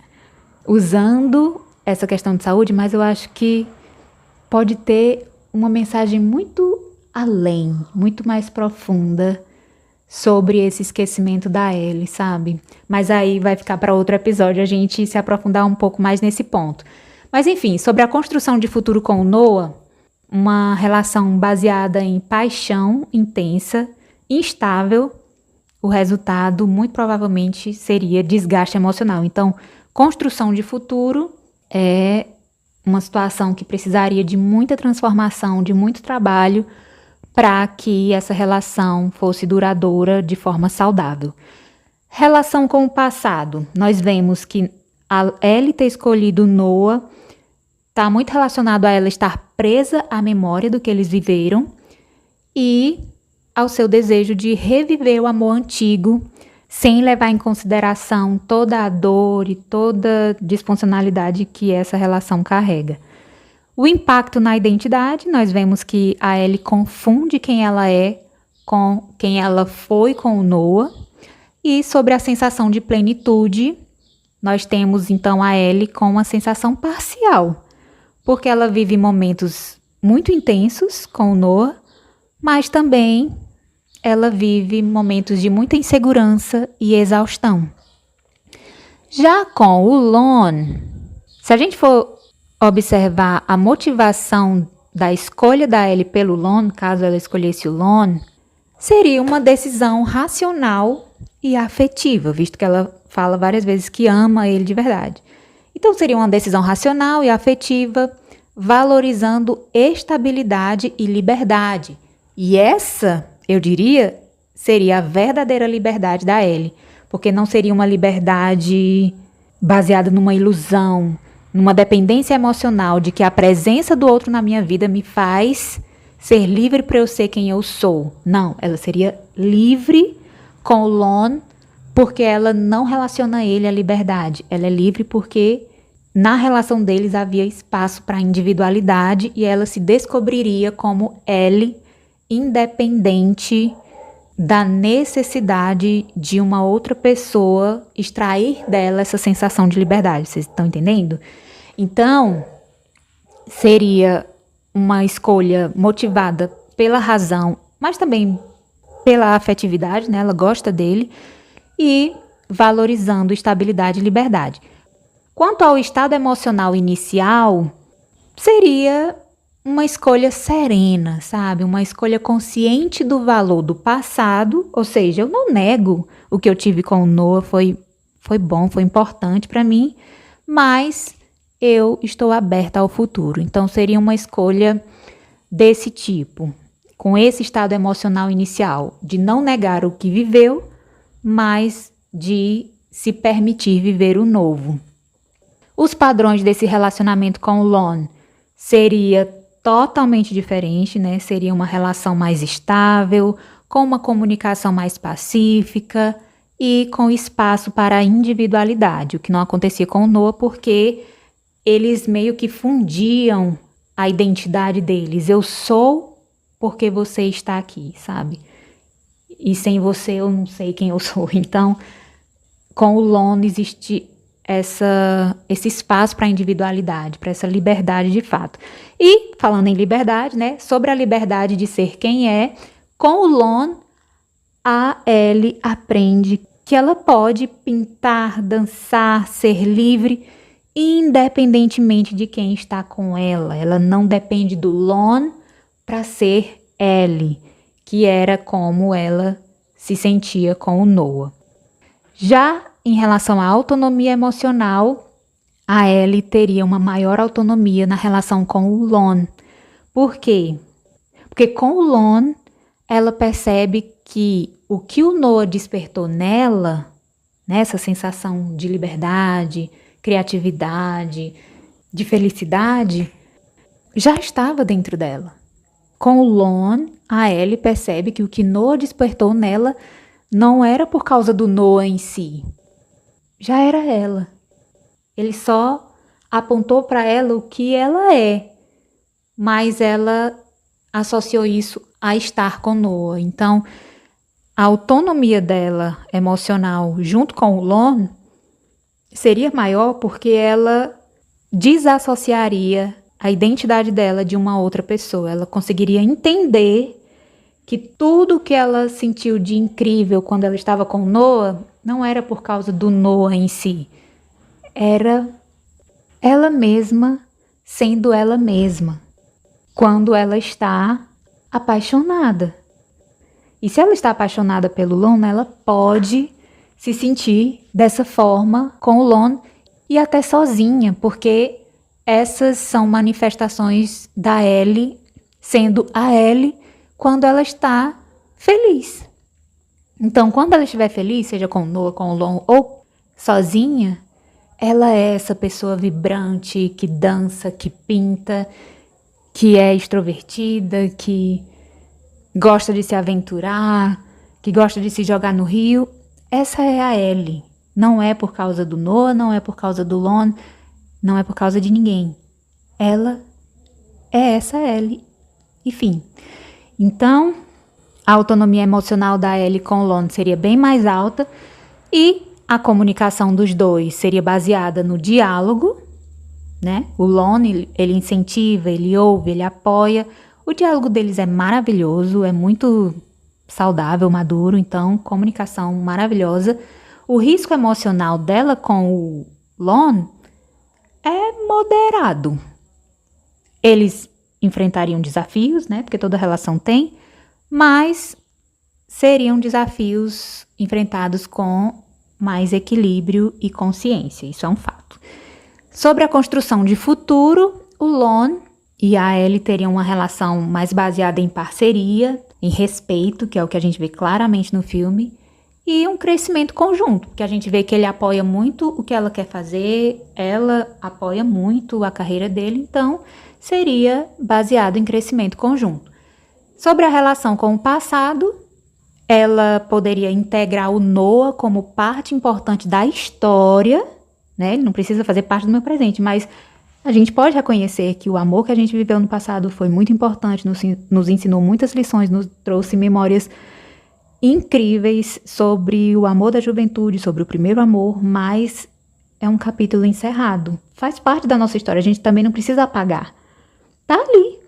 usando essa questão de saúde, mas eu acho que pode ter uma mensagem muito além, muito mais profunda sobre esse esquecimento da Ellie, sabe? Mas aí vai ficar para outro episódio a gente se aprofundar um pouco mais nesse ponto. Mas enfim, sobre a construção de futuro com o Noah, uma relação baseada em paixão intensa, instável, o resultado muito provavelmente seria desgaste emocional. Então, construção de futuro é uma situação que precisaria de muita transformação, de muito trabalho para que essa relação fosse duradoura de forma saudável. Relação com o passado. Nós vemos que a Ellie ter escolhido Noah está muito relacionado a ela estar presa à memória do que eles viveram e ao seu desejo de reviver o amor antigo, sem levar em consideração toda a dor e toda a disfuncionalidade que essa relação carrega. O impacto na identidade, nós vemos que a Ellie confunde quem ela é com quem ela foi com o Noah. E sobre a sensação de plenitude, nós temos então a Ellie com uma sensação parcial, porque ela vive momentos muito intensos com o Noah, mas também ela vive momentos de muita insegurança e exaustão. Já com o Lon, se a gente for observar a motivação da escolha da Ellie pelo Lon, caso ela escolhesse o Lon, seria uma decisão racional e afetiva, visto que ela fala várias vezes que ama ele de verdade. Então seria uma decisão racional e afetiva, valorizando estabilidade e liberdade. E essa, eu diria, seria a verdadeira liberdade da Ellie, porque não seria uma liberdade baseada numa ilusão, numa dependência emocional de que a presença do outro na minha vida me faz ser livre para eu ser quem eu sou. Não, ela seria livre com o Lon, porque ela não relaciona ele à liberdade. Ela é livre porque na relação deles havia espaço para individualidade e ela se descobriria como Ellie, independente da necessidade de uma outra pessoa extrair dela essa sensação de liberdade. Vocês estão entendendo? Então, seria uma escolha motivada pela razão, mas também pela afetividade, né? Ela gosta dele, e valorizando estabilidade e liberdade. Quanto ao estado emocional inicial, seria uma escolha serena, sabe? Uma escolha consciente do valor do passado, ou seja, eu não nego o que eu tive com o Noah, foi bom, foi importante para mim, mas eu estou aberta ao futuro. Então, seria uma escolha desse tipo, com esse estado emocional inicial, de não negar o que viveu, mas de se permitir viver o novo. Os padrões desse relacionamento com o Lon seria totalmente diferente, né? Seria uma relação mais estável, com uma comunicação mais pacífica e com espaço para a individualidade, o que não acontecia com o Noah, porque eles meio que fundiam a identidade deles. Eu sou porque você está aqui, sabe? E sem você eu não sei quem eu sou. Então, com o Lon existe esse espaço para a individualidade, para essa liberdade de fato. E, falando em liberdade, né, sobre a liberdade de ser quem é, com o Lon, a Ellie aprende que ela pode pintar, dançar, ser livre, independentemente de quem está com ela. Ela não depende do Lon para ser Ellie, que era como ela se sentia com o Noah. Já em relação à autonomia emocional, a Ellie teria uma maior autonomia na relação com o Lon. Por quê? Porque com o Lon, ela percebe que o que o Noah despertou nela, né, essa sensação de liberdade, criatividade, de felicidade, já estava dentro dela. Com o Lon, a Ellie percebe que o que Noah despertou nela não era por causa do Noah em si. Já era ela. Ele só apontou para ela o que ela é, mas ela associou isso a estar com Noah. Então, a autonomia dela emocional junto com o Lon seria maior porque ela desassociaria a identidade dela de uma outra pessoa. Ela conseguiria entender que tudo que ela sentiu de incrível quando ela estava com Noah não era por causa do Noah em si. Era ela mesma sendo ela mesma, quando ela está apaixonada. E se ela está apaixonada pelo Lon, ela pode se sentir dessa forma com o Lon e até sozinha, porque essas são manifestações da Ellie sendo a Ellie quando ela está feliz. Então, quando ela estiver feliz, seja com o Noah, com o Lon ou sozinha, ela é essa pessoa vibrante, que dança, que pinta, que é extrovertida, que gosta de se aventurar, que gosta de se jogar no rio. Essa é a Ellie. Não é por causa do Noah, não é por causa do Lon, não é por causa de ninguém. Ela é essa Ellie. Enfim. Então, a autonomia emocional da Ellie com o Lon seria bem mais alta e a comunicação dos dois seria baseada no diálogo, né? O Lon, ele incentiva, ele ouve, ele apoia. O diálogo deles é maravilhoso, é muito saudável, maduro, então comunicação maravilhosa. O risco emocional dela com o Lon é moderado. Eles enfrentariam desafios, né? Porque toda relação tem, mas seriam desafios enfrentados com mais equilíbrio e consciência. Isso é um fato. Sobre a construção de futuro, o Lon e a Ellie teriam uma relação mais baseada em parceria, em respeito, que é o que a gente vê claramente no filme, e um crescimento conjunto, que a gente vê que ele apoia muito o que ela quer fazer, ela apoia muito a carreira dele, então seria baseado em crescimento conjunto. Sobre a relação com o passado, ela poderia integrar o Noah como parte importante da história, né? Ele não precisa fazer parte do meu presente, mas a gente pode reconhecer que o amor que a gente viveu no passado foi muito importante, nos ensinou muitas lições, nos trouxe memórias incríveis sobre o amor da juventude, sobre o primeiro amor, mas é um capítulo encerrado. Faz parte da nossa história, a gente também não precisa apagar. Tá ali.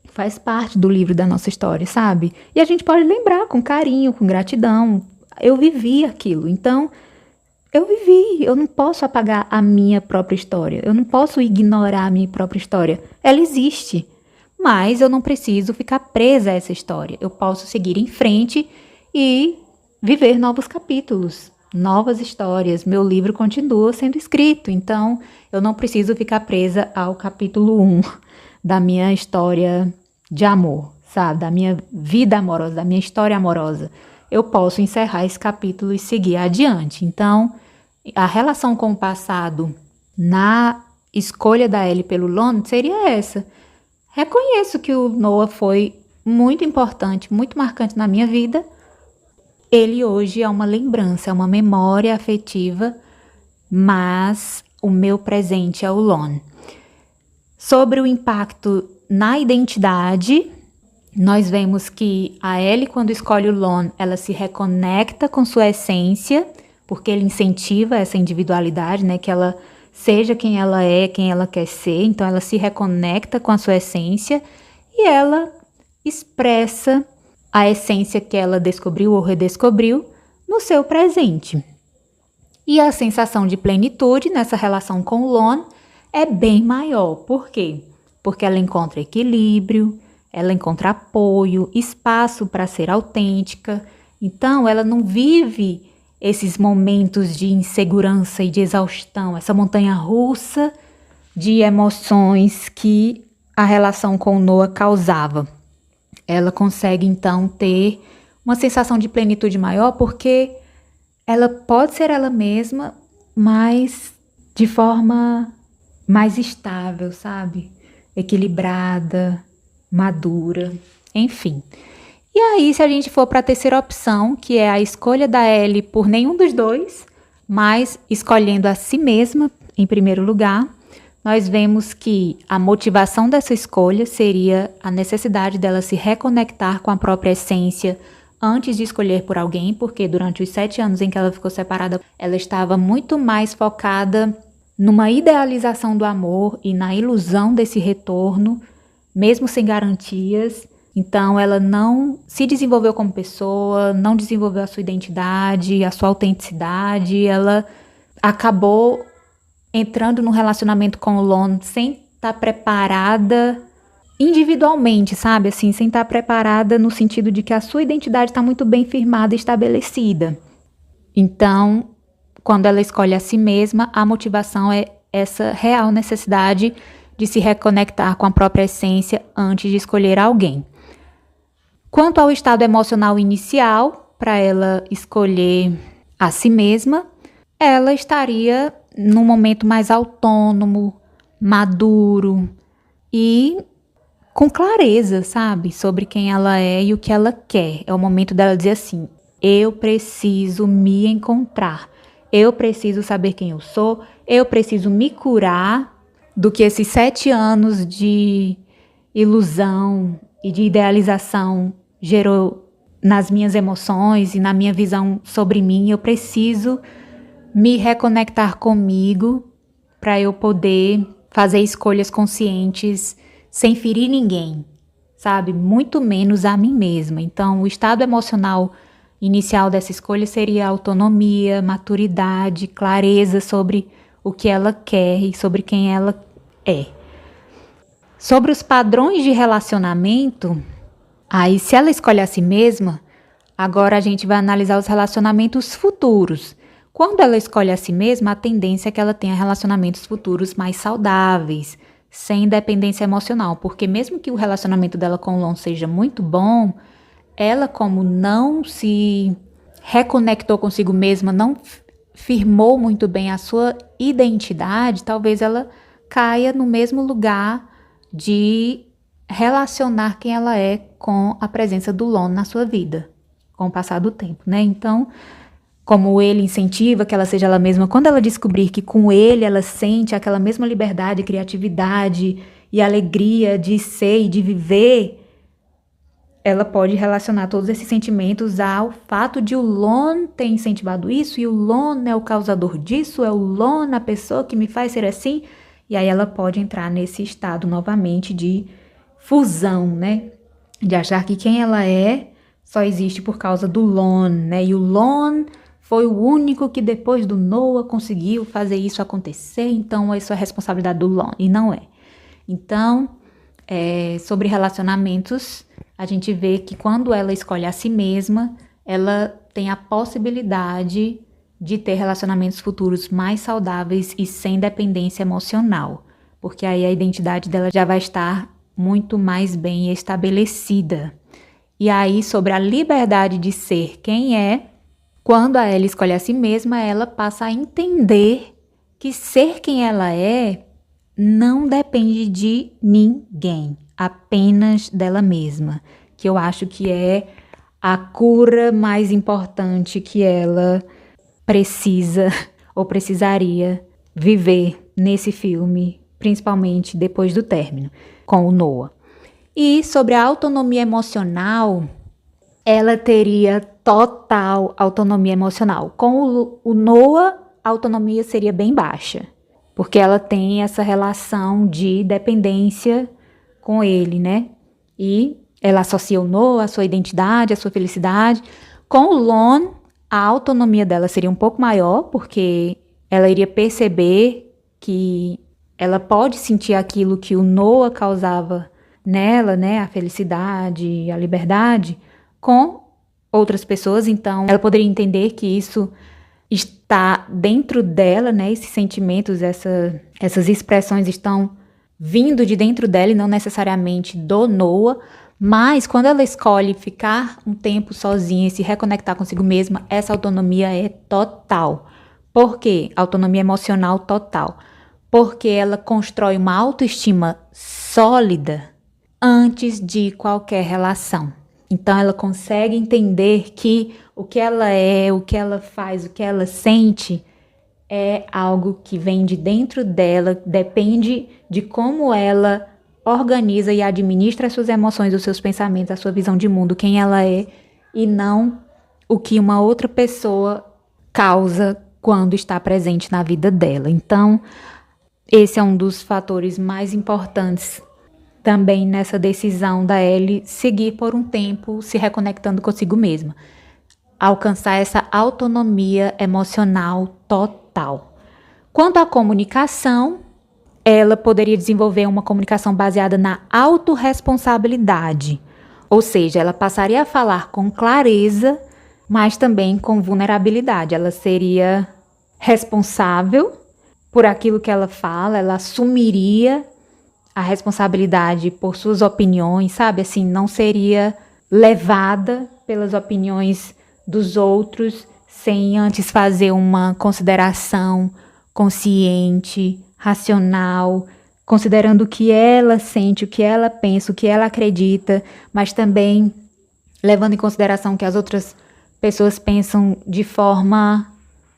Faz parte do livro da nossa história, sabe? E a gente pode lembrar com carinho, com gratidão. Eu vivi aquilo, então eu vivi. Eu não posso apagar a minha própria história. Eu não posso ignorar a minha própria história. Ela existe, mas eu não preciso ficar presa a essa história. Eu posso seguir em frente e viver novos capítulos, novas histórias. Meu livro continua sendo escrito, então eu não preciso ficar presa ao capítulo 1 da minha história de amor, sabe? Da minha vida amorosa, da minha história amorosa. Eu posso encerrar esse capítulo e seguir adiante. Então, a relação com o passado na escolha da Ellie pelo Lon seria essa. Reconheço que o Noah foi muito importante, muito marcante na minha vida. Ele hoje é uma lembrança, é uma memória afetiva, mas o meu presente é o Lon. Sobre o impacto na identidade, nós vemos que a Ellie, quando escolhe o Lon, ela se reconecta com sua essência, porque ele incentiva essa individualidade, né? Que ela seja quem ela é, quem ela quer ser. Então, ela se reconecta com a sua essência e ela expressa a essência que ela descobriu ou redescobriu no seu presente. E a sensação de plenitude nessa relação com o Lon é bem maior. Por quê? Porque ela encontra equilíbrio, ela encontra apoio, espaço para ser autêntica. Então, ela não vive esses momentos de insegurança e de exaustão, essa montanha-russa de emoções que a relação com o Noah causava. Ela consegue, então, ter uma sensação de plenitude maior porque ela pode ser ela mesma, mas de forma mais estável, sabe? Equilibrada, madura, enfim. E aí, se a gente for para a terceira opção, que é a escolha da Ellie por nenhum dos dois, mas escolhendo a si mesma em primeiro lugar, nós vemos que a motivação dessa escolha seria a necessidade dela se reconectar com a própria essência antes de escolher por alguém, porque durante os 7 anos em que ela ficou separada, ela estava muito mais focada numa idealização do amor e na ilusão desse retorno, mesmo sem garantias. Então, ela não se desenvolveu como pessoa, não desenvolveu a sua identidade, a sua autenticidade. Ela acabou entrando num relacionamento com o Lon sem estar preparada individualmente, sabe? Assim, sem estar preparada no sentido de que a sua identidade está muito bem firmada e estabelecida. Então, quando ela escolhe a si mesma, a motivação é essa real necessidade de se reconectar com a própria essência antes de escolher alguém. Quanto ao estado emocional inicial, para ela escolher a si mesma, ela estaria num momento mais autônomo, maduro e com clareza, sabe? Sobre quem ela é e o que ela quer. É o momento dela dizer assim: eu preciso me encontrar, eu preciso saber quem eu sou, eu preciso me curar do que esses 7 anos de ilusão e de idealização gerou nas minhas emoções e na minha visão sobre mim. Eu preciso me reconectar comigo para eu poder fazer escolhas conscientes sem ferir ninguém, sabe? Muito menos a mim mesma. Então, o estado emocional inicial dessa escolha seria autonomia, maturidade, clareza sobre o que ela quer e sobre quem ela é. Sobre os padrões de relacionamento, aí se ela escolhe a si mesma, agora a gente vai analisar os relacionamentos futuros. Quando ela escolhe a si mesma, a tendência é que ela tenha relacionamentos futuros mais saudáveis, sem dependência emocional, porque mesmo que o relacionamento dela com o Lon seja muito bom, ela, como não se reconectou consigo mesma, não firmou muito bem a sua identidade, talvez ela caia no mesmo lugar de relacionar quem ela é com a presença do Lon na sua vida, com o passar do tempo, né? Então, como ele incentiva que ela seja ela mesma, quando ela descobrir que com ele ela sente aquela mesma liberdade, criatividade e alegria de ser e de viver, ela pode relacionar todos esses sentimentos ao fato de o Lon ter incentivado isso, e o Lon é o causador disso, é o Lon a pessoa que me faz ser assim, e aí ela pode entrar nesse estado novamente de fusão, né? De achar que quem ela é só existe por causa do Lon, né? E o Lon foi o único que depois do Noah conseguiu fazer isso acontecer, então isso é responsabilidade do Lon, e não é. Então, sobre relacionamentos, a gente vê que quando ela escolhe a si mesma, ela tem a possibilidade de ter relacionamentos futuros mais saudáveis e sem dependência emocional, porque aí a identidade dela já vai estar muito mais bem estabelecida. E aí, sobre a liberdade de ser quem é, quando a Ellie escolhe a si mesma, ela passa a entender que ser quem ela é não depende de ninguém, apenas dela mesma, que eu acho que é a cura mais importante que ela precisa ou precisaria viver nesse filme, principalmente depois do término com o Noah. E sobre a autonomia emocional, ela teria total autonomia emocional. Com o Noah, a autonomia seria bem baixa, porque ela tem essa relação de dependência com ele, né? E ela associa o Noah, a sua identidade, a sua felicidade. Com o Lon, a autonomia dela seria um pouco maior, porque ela iria perceber que ela pode sentir aquilo que o Noah causava nela, né? A felicidade, a liberdade, com outras pessoas. Então, ela poderia entender que isso está dentro dela, né? Esses sentimentos, essas expressões estão vindo de dentro dela e não necessariamente do Noah. Mas quando ela escolhe ficar um tempo sozinha e se reconectar consigo mesma, essa autonomia é total. Por quê? Autonomia emocional total. Porque ela constrói uma autoestima sólida antes de qualquer relação. Então ela consegue entender que o que ela é, o que ela faz, o que ela sente é algo que vem de dentro dela, depende de como ela organiza e administra as suas emoções, os seus pensamentos, a sua visão de mundo, quem ela é, e não o que uma outra pessoa causa quando está presente na vida dela. Então, esse é um dos fatores mais importantes também nessa decisão da Ellie seguir por um tempo se reconectando consigo mesma. Alcançar essa autonomia emocional total. Quanto à comunicação, ela poderia desenvolver uma comunicação baseada na autorresponsabilidade. Ou seja, ela passaria a falar com clareza, mas também com vulnerabilidade. Ela seria responsável por aquilo que ela fala, ela assumiria a responsabilidade por suas opiniões, sabe? Assim, não seria levada pelas opiniões dos outros sem antes fazer uma consideração consciente, racional, considerando o que ela sente, o que ela pensa, o que ela acredita, mas também levando em consideração que as outras pessoas pensam de forma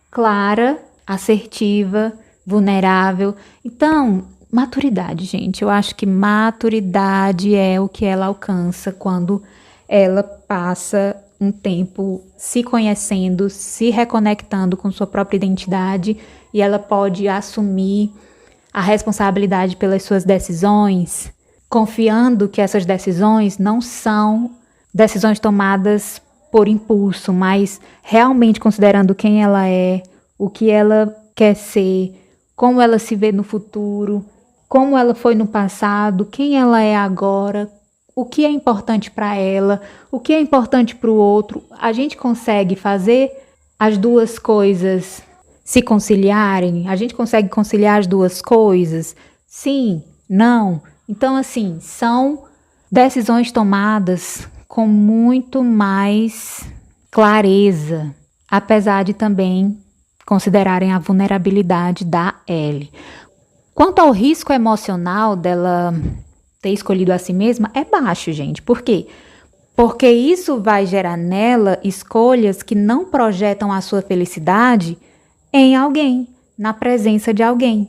clara, assertiva, vulnerável. Então, maturidade, gente. Eu acho que maturidade é o que ela alcança quando ela passa um tempo se conhecendo, se reconectando com sua própria identidade, e ela pode assumir a responsabilidade pelas suas decisões, confiando que essas decisões não são decisões tomadas por impulso, mas realmente considerando quem ela é, o que ela quer ser, como ela se vê no futuro, como ela foi no passado, quem ela é agora, o que é importante para ela, o que é importante para o outro. A gente consegue fazer as duas coisas se conciliarem? A gente consegue conciliar as duas coisas? Sim, não. Então, assim, são decisões tomadas com muito mais clareza, apesar de também considerarem a vulnerabilidade da Ellie. Quanto ao risco emocional dela ter escolhido a si mesma é baixo, gente. Por quê? Porque isso vai gerar nela escolhas que não projetam a sua felicidade em alguém, na presença de alguém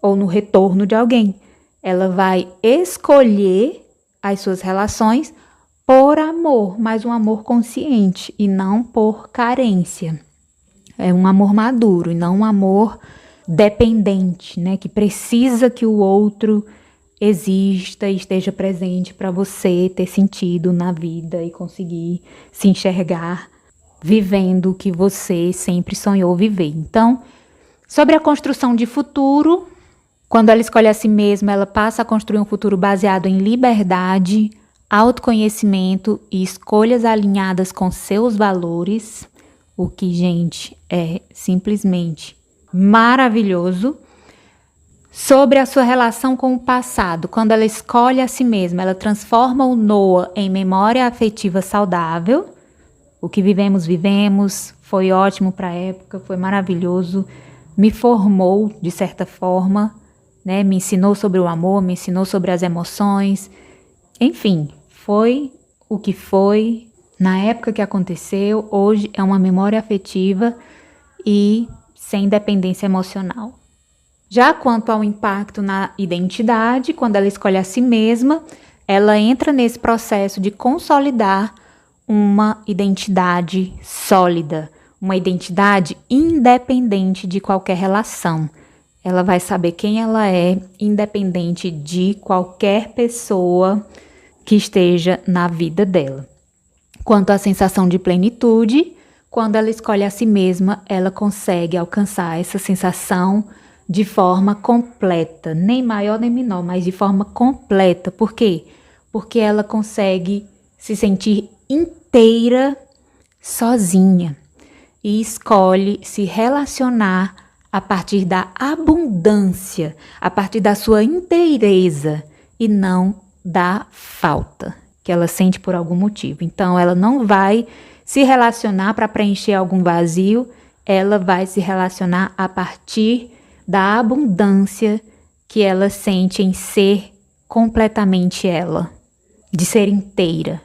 ou no retorno de alguém. Ela vai escolher as suas relações por amor, mas um amor consciente e não por carência. É um amor maduro e não um amor dependente, né? Que precisa que o outro exista e esteja presente para você ter sentido na vida e conseguir se enxergar vivendo o que você sempre sonhou viver. Então, sobre a construção de futuro, quando ela escolhe a si mesma, ela passa a construir um futuro baseado em liberdade, autoconhecimento e escolhas alinhadas com seus valores, o que, gente, é simplesmente maravilhoso. Sobre a sua relação com o passado, quando ela escolhe a si mesma, ela transforma o Noah em memória afetiva saudável. O que vivemos, foi ótimo para a época, foi maravilhoso, me formou de certa forma, né? Me ensinou sobre o amor, me ensinou sobre as emoções, enfim, foi o que foi na época que aconteceu. Hoje é uma memória afetiva e sem dependência emocional. Já quanto ao impacto na identidade, quando ela escolhe a si mesma, ela entra nesse processo de consolidar uma identidade sólida, uma identidade independente de qualquer relação. Ela vai saber quem ela é, independente de qualquer pessoa que esteja na vida dela. Quanto à sensação de plenitude, quando ela escolhe a si mesma, ela consegue alcançar essa sensação de forma completa, nem maior nem menor, mas de forma completa. Por quê? Porque ela consegue se sentir inteira sozinha e escolhe se relacionar a partir da abundância, a partir da sua inteireza e não da falta que ela sente por algum motivo. Então, ela não vai se relacionar para preencher algum vazio, ela vai se relacionar a partir da abundância que ela sente em ser completamente ela, de ser inteira.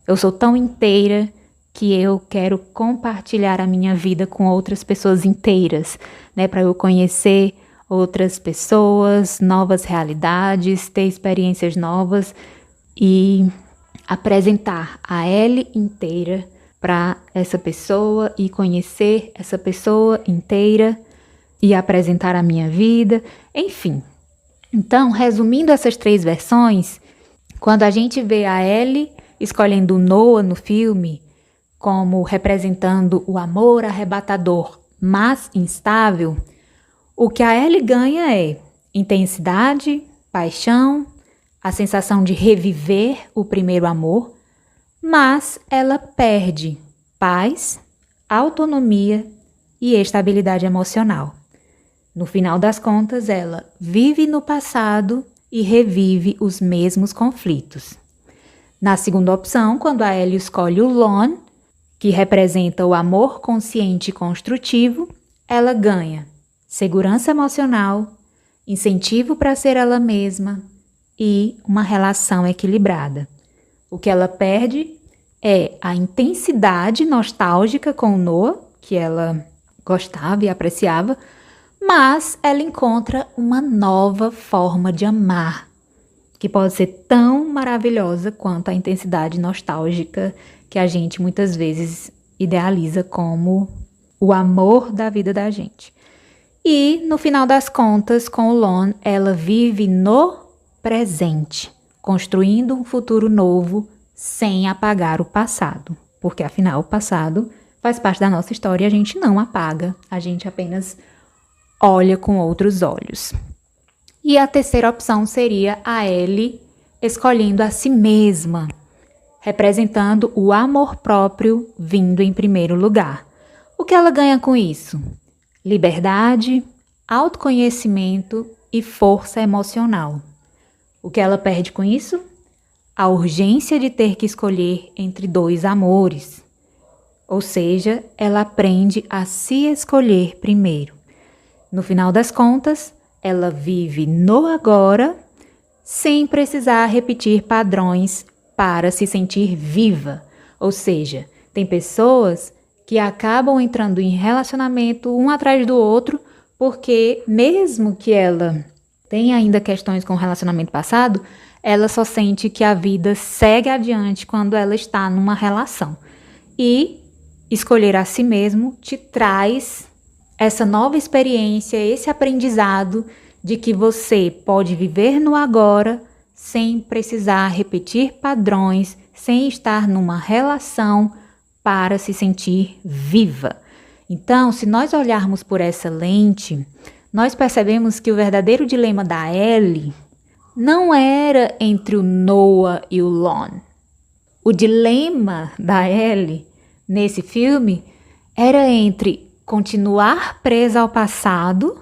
Eu sou tão inteira que eu quero compartilhar a minha vida com outras pessoas inteiras, né, para eu conhecer outras pessoas, novas realidades, ter experiências novas e apresentar a Ellie inteira para essa pessoa e conhecer essa pessoa inteira e apresentar a minha vida, enfim. Então, resumindo essas 3 versões, quando a gente vê a Ellie escolhendo o Noah no filme como representando o amor arrebatador, mas instável, o que a Ellie ganha é intensidade, paixão, a sensação de reviver o primeiro amor, mas ela perde paz, autonomia e estabilidade emocional. No final das contas, ela vive no passado e revive os mesmos conflitos. Na segunda opção, quando a Ellie escolhe o Lon, que representa o amor consciente e construtivo, ela ganha segurança emocional, incentivo para ser ela mesma e uma relação equilibrada. O que ela perde é a intensidade nostálgica com o Noah, que ela gostava e apreciava, mas ela encontra uma nova forma de amar, que pode ser tão maravilhosa quanto a intensidade nostálgica que a gente muitas vezes idealiza como o amor da vida da gente. E, no final das contas, com o Lon, ela vive no presente, construindo um futuro novo sem apagar o passado. Porque, afinal, o passado faz parte da nossa história e a gente não apaga, a gente apenas olha com outros olhos. E a terceira opção seria a Ellie escolhendo a si mesma, representando o amor próprio vindo em primeiro lugar. O que ela ganha com isso? Liberdade, autoconhecimento e força emocional. O que ela perde com isso? A urgência de ter que escolher entre 2 amores. Ou seja, ela aprende a se escolher primeiro. No final das contas, ela vive no agora, sem precisar repetir padrões para se sentir viva. Ou seja, tem pessoas que acabam entrando em relacionamento um atrás do outro porque mesmo que ela tenha ainda questões com o relacionamento passado, ela só sente que a vida segue adiante quando ela está numa relação. E escolher a si mesmo te traz essa nova experiência, esse aprendizado de que você pode viver no agora sem precisar repetir padrões, sem estar numa relação para se sentir viva. Então, se nós olharmos por essa lente, nós percebemos que o verdadeiro dilema da Ellie não era entre o Noah e o Lon. O dilema da Ellie nesse filme era entre continuar presa ao passado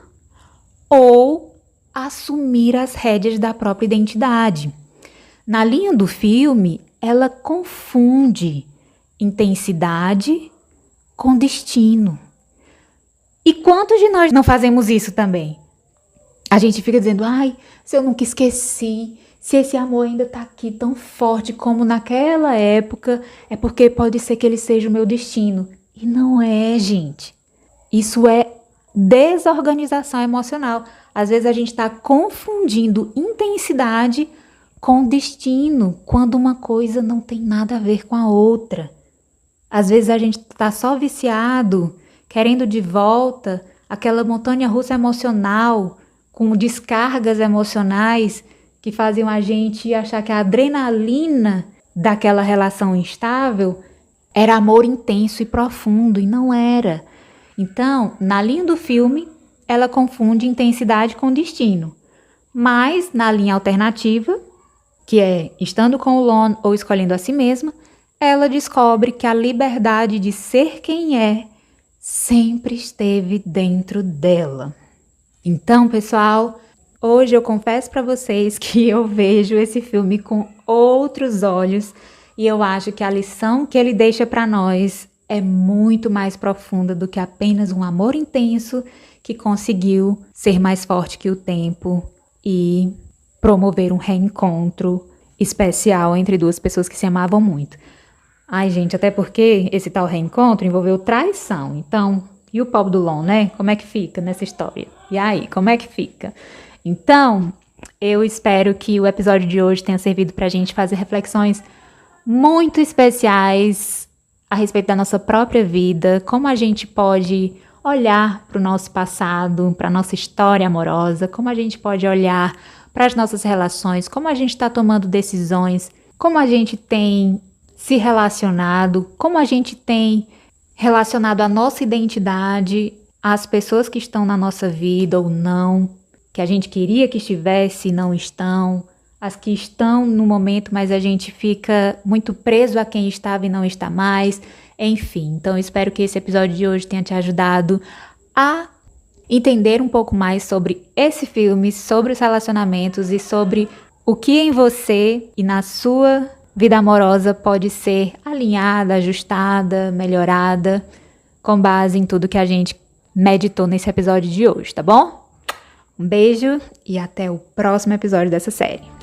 ou assumir as rédeas da própria identidade. Na linha do filme, ela confunde intensidade com destino. E quantos de nós não fazemos isso também? A gente fica dizendo, ai, se eu nunca esqueci, se esse amor ainda tá aqui tão forte como naquela época, é porque pode ser que ele seja o meu destino. E não é, gente. Isso é desorganização emocional. Às vezes a gente está confundindo intensidade com destino, quando uma coisa não tem nada a ver com a outra. Às vezes a gente está só viciado, querendo de volta aquela montanha-russa emocional, com descargas emocionais que faziam a gente achar que a adrenalina daquela relação instável era amor intenso e profundo, e não era. Então, na linha do filme, ela confunde intensidade com destino. Mas, na linha alternativa, que é estando com o Lon ou escolhendo a si mesma, ela descobre que a liberdade de ser quem é sempre esteve dentro dela. Então, pessoal, hoje eu confesso para vocês que eu vejo esse filme com outros olhos e eu acho que a lição que ele deixa para nós é muito mais profunda do que apenas um amor intenso que conseguiu ser mais forte que o tempo e promover um reencontro especial entre duas pessoas que se amavam muito. Ai, gente, até porque esse tal reencontro envolveu traição. Então, e o pobre do Lon, né? Como é que fica nessa história? E aí, como é que fica? Então, eu espero que o episódio de hoje tenha servido pra gente fazer reflexões muito especiais a respeito da nossa própria vida, como a gente pode olhar para o nosso passado, para a nossa história amorosa, como a gente pode olhar para as nossas relações, como a gente está tomando decisões, como a gente tem se relacionado, como a gente tem relacionado a nossa identidade às pessoas que estão na nossa vida ou não, que a gente queria que estivesse e não estão, as que estão no momento, mas a gente fica muito preso a quem estava e não está mais, enfim. Então, eu espero que esse episódio de hoje tenha te ajudado a entender um pouco mais sobre esse filme, sobre os relacionamentos e sobre o que em você e na sua vida amorosa pode ser alinhada, ajustada, melhorada, com base em tudo que a gente meditou nesse episódio de hoje, tá bom? Um beijo e até o próximo episódio dessa série.